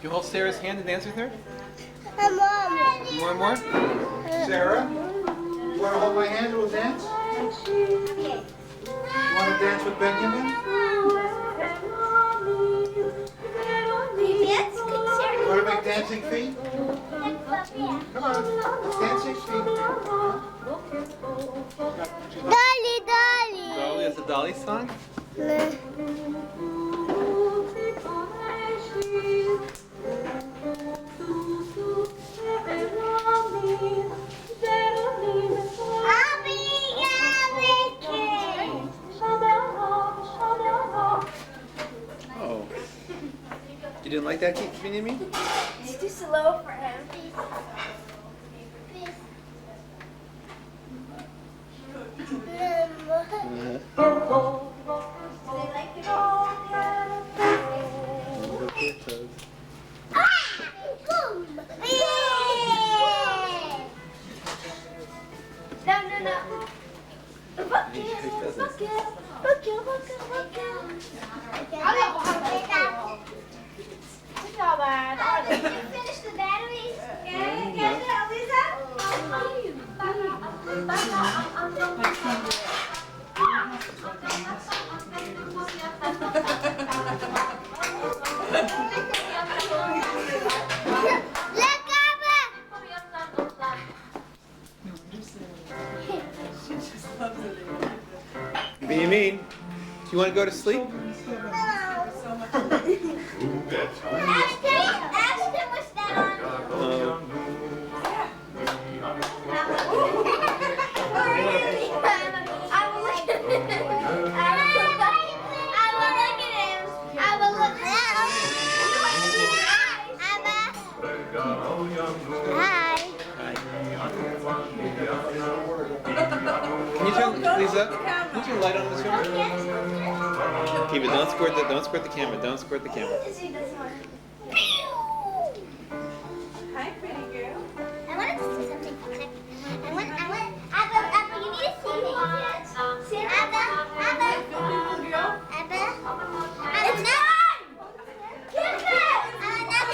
You hold Sarah's hand and dance with her? Mom. More and more? Sarah, you want to hold my hand and we'll dance? You want to dance with Benjamin? Yes, You want to make dancing feet? Come on, dancing feet. Dolly. Dolly, that's a Dolly song? Oh. You didn't like that, Benjamin? It's too slow for him. Did you finish the batteries? Benjamin, do you want to go to sleep? Can you turn, Lisa? Can you turn the light on in this room? Okay, but don't squirt the camera. Don't squirt the camera. Hi, pretty girl. I wanted to say something funny. Abba, you need to see me. Abba. It's not. Kiss it.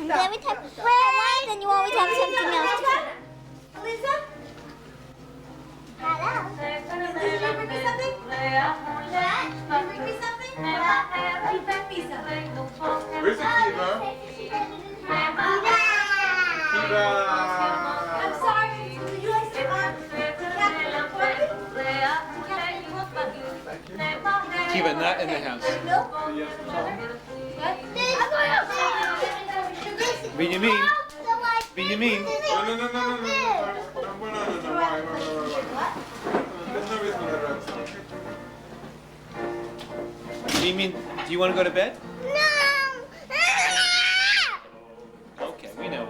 ice cream. But every time when I want, then you always have something else. Lisa? Hello. Did you bring me something? What? Did you bring me something? You bring me something. Where's the Kiva? Kiva! I'm sorry. Would you like some Kiva, not in the house. Binyamin. Binyamin. Binyamin, do you want to go to bed? Okay, we know.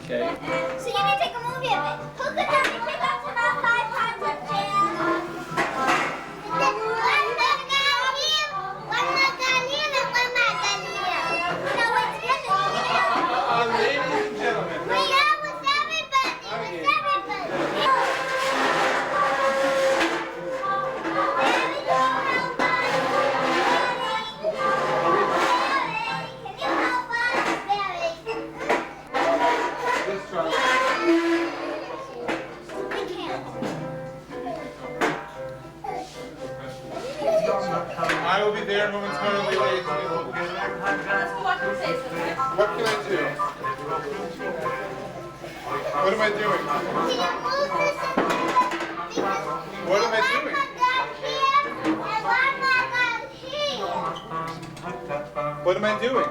Okay. So you need to take a movie of it. Who could help me pick up about 5 times on the chair? One Magalia and one Magalia. No, it's really. Ladies and gentlemen. We are with everybody. With everybody. I will be there momentarily. Ladies and gentlemen. What can I do? What am I doing? What am I doing? What am I doing?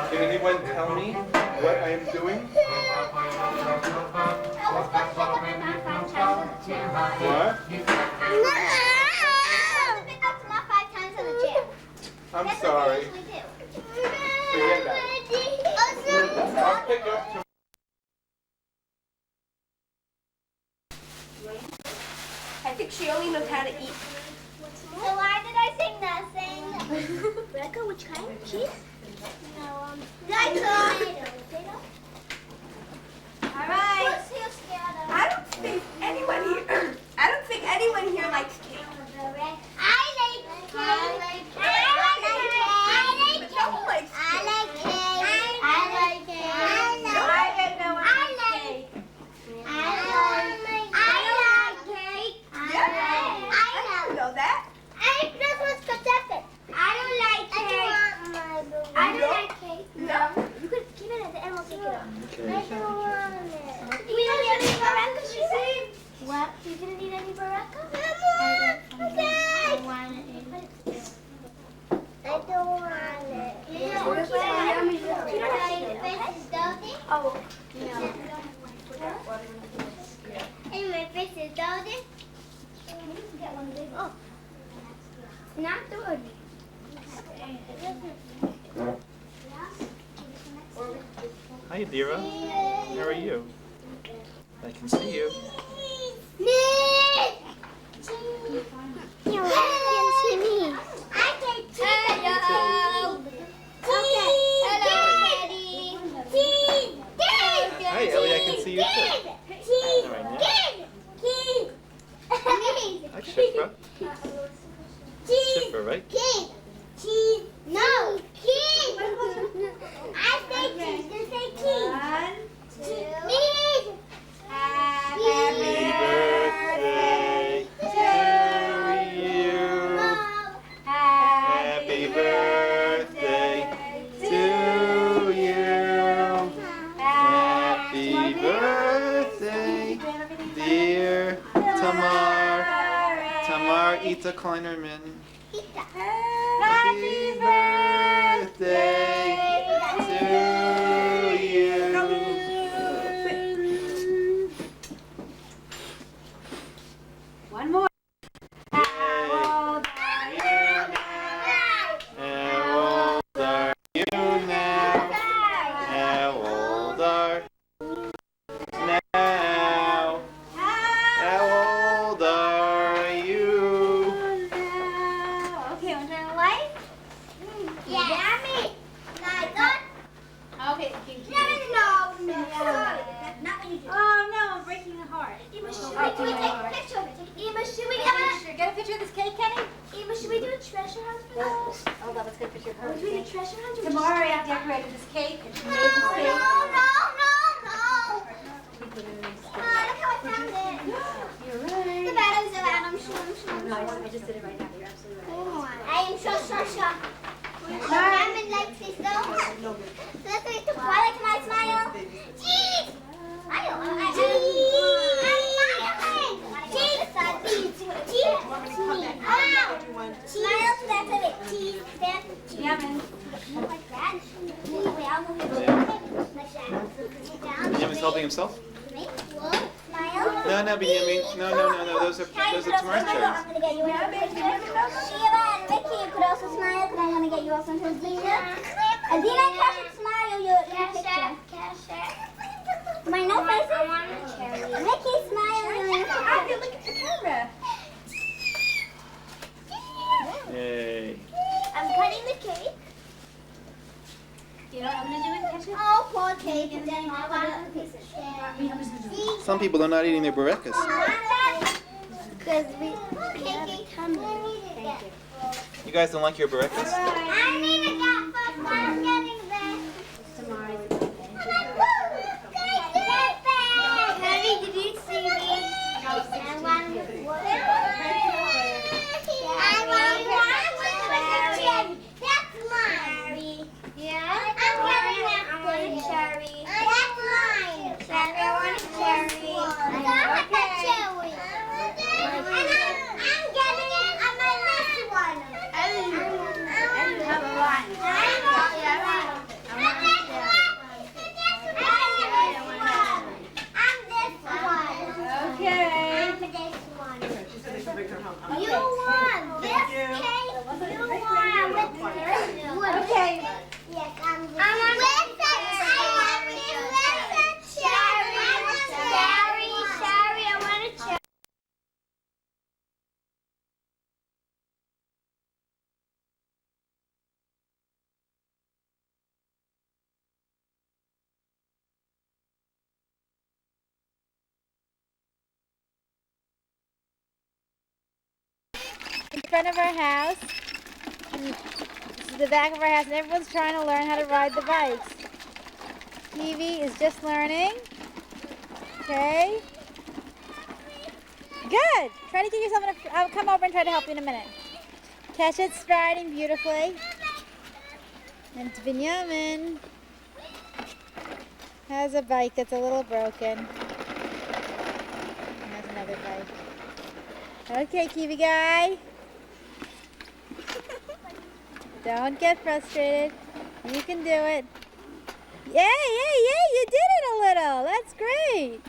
Can anyone tell me what I am doing? What? I'm sorry. Forget that. I'll pick up tomorrow. I think she only knows how to eat. So why did I sing that thing? Rebecca, which kind? Cheese? No, potato. All right. Who's here scared of? I don't think anyone here likes cake. I like cake. I like cake. I like cake. No one likes I like cake. I like cake. I bet no one likes cake. I like cake. I don't know that. I just was specific. I don't like cake. I don't like cake. No. You could keep it at the end. We'll take it off. Okay. I don't want it. We don't need any baraka, she said. What? You didn't need any baraka? I don't want it. I want it. I don't want it. Oh, no. And my face is dirty. Oh, not dirty. Hi, Adira. How are you? I can see you. You can see me. I can see you. Okay. Hello, Daddy. Hi, Ellie. I can see you too. All right, now. Hi, Shifra. Shifra, right? No, kid. I say cheese. You say kid. 1, 2, 3. Happy birthday to you. Happy birthday to you. Happy birthday, dear Tamar. Tamar Ita Kleinerman. Happy birthday to you. One more. How old are you now? How older? Now. How old are you? Okay, want to turn the light? Yes. Yummy. Okay, No. That's not what you do. Oh no, I'm breaking the heart. Eva, should we take a picture of it? Eva, should we get a picture of this cake, Kenny? Eva, should we do a treasure hunt for this? Hold on, let's get a picture of her. Would we do a treasure hunt? Tomorrow I decorated this cake and she made this cake. No. Look how I found it. You're right. The batteries are out. I'm sure. No, I just did it right now. You're absolutely right. I am sure. Diamond likes this though. So let's make the Twilight. Can I smile? Cheese! I'm smiling. Cheese! Smile to that of it. Cheese. Yamin. Like that. Wait, I'll move it. Like that. Benjamin's helping himself? Me? Smile. No, Benjamin. No. Those are tomorrow's cherries. I'm gonna get you a picture. Sheila and Ricky, you could also smile because I'm gonna get you also into Adina. Adina and Cash smile. Your picture. My no faces? I want a cherry. Ricky, smile. Look at the camera. Yay. I'm cutting the cake. You know what I'm gonna do with ketchup? Oh, poor cake. And then I want a piece of share. Some people are not eating their burekas. Because we cake coming. Thank you. You guys don't like your burekas? I need a gap first. I'm getting this. Tomorrow. Honey, did you see me? I want that's mine. Yeah? I'm getting that one. Cherry. That's mine. Cherry, I want a cherry. I want a cherry. And I'm getting it on my last one. I didn't have a lot. You want this cake? You want with okay. Yes, I'm with the cherry. I want cherry. I want a cherry. In front of our house. This is the back of our house, and everyone's trying to learn how to ride the bikes. Evie is just learning. Okay. Good. Try to get yourself in a... I'll come over and try to help you in a minute. Keshet's riding beautifully. And Benjamin has a bike that's a little broken. And has another bike. Okay, Kiwi guy. Don't get frustrated. You can do it. Yay, you did it a little. That's great.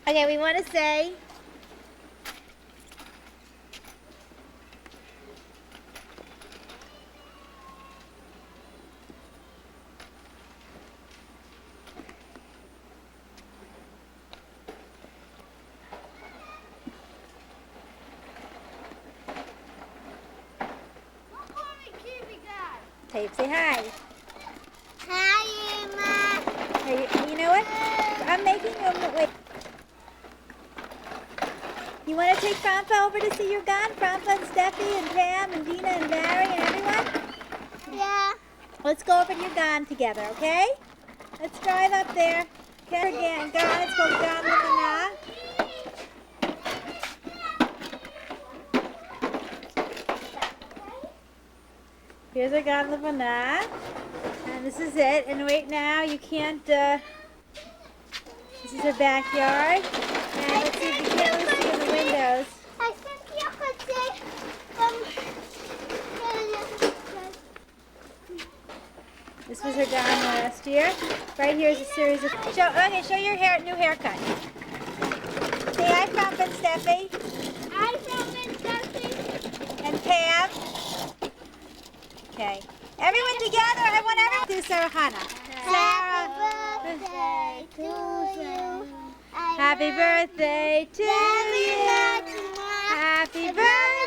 Okay, we want to say Tape, say hi. Hi, Emma. Hey, you know what? I'm making them. Wait. You want to take Frampa over to see your gun? Frampa and Steffi and Pam and Dina and Mary and everyone? Yeah. Let's go over to your gun together, okay? Let's drive up there. Okay, again, gun. It's called Gun Lana. Here's our Gun Lana. And this is it. And wait now, you can't, this is our backyard. And let's see if you can't really see in the windows. I think you could say, This was her gun last year. Right here is a series of, show your new haircut. Say hi, Frampa and Steffi. Hi, Frampa and Steffi. And Pam. Okay. Everyone together. I want everyone to do Sarah Hannah. Sarah. birthday to you. Happy birthday to you. Happy birthday.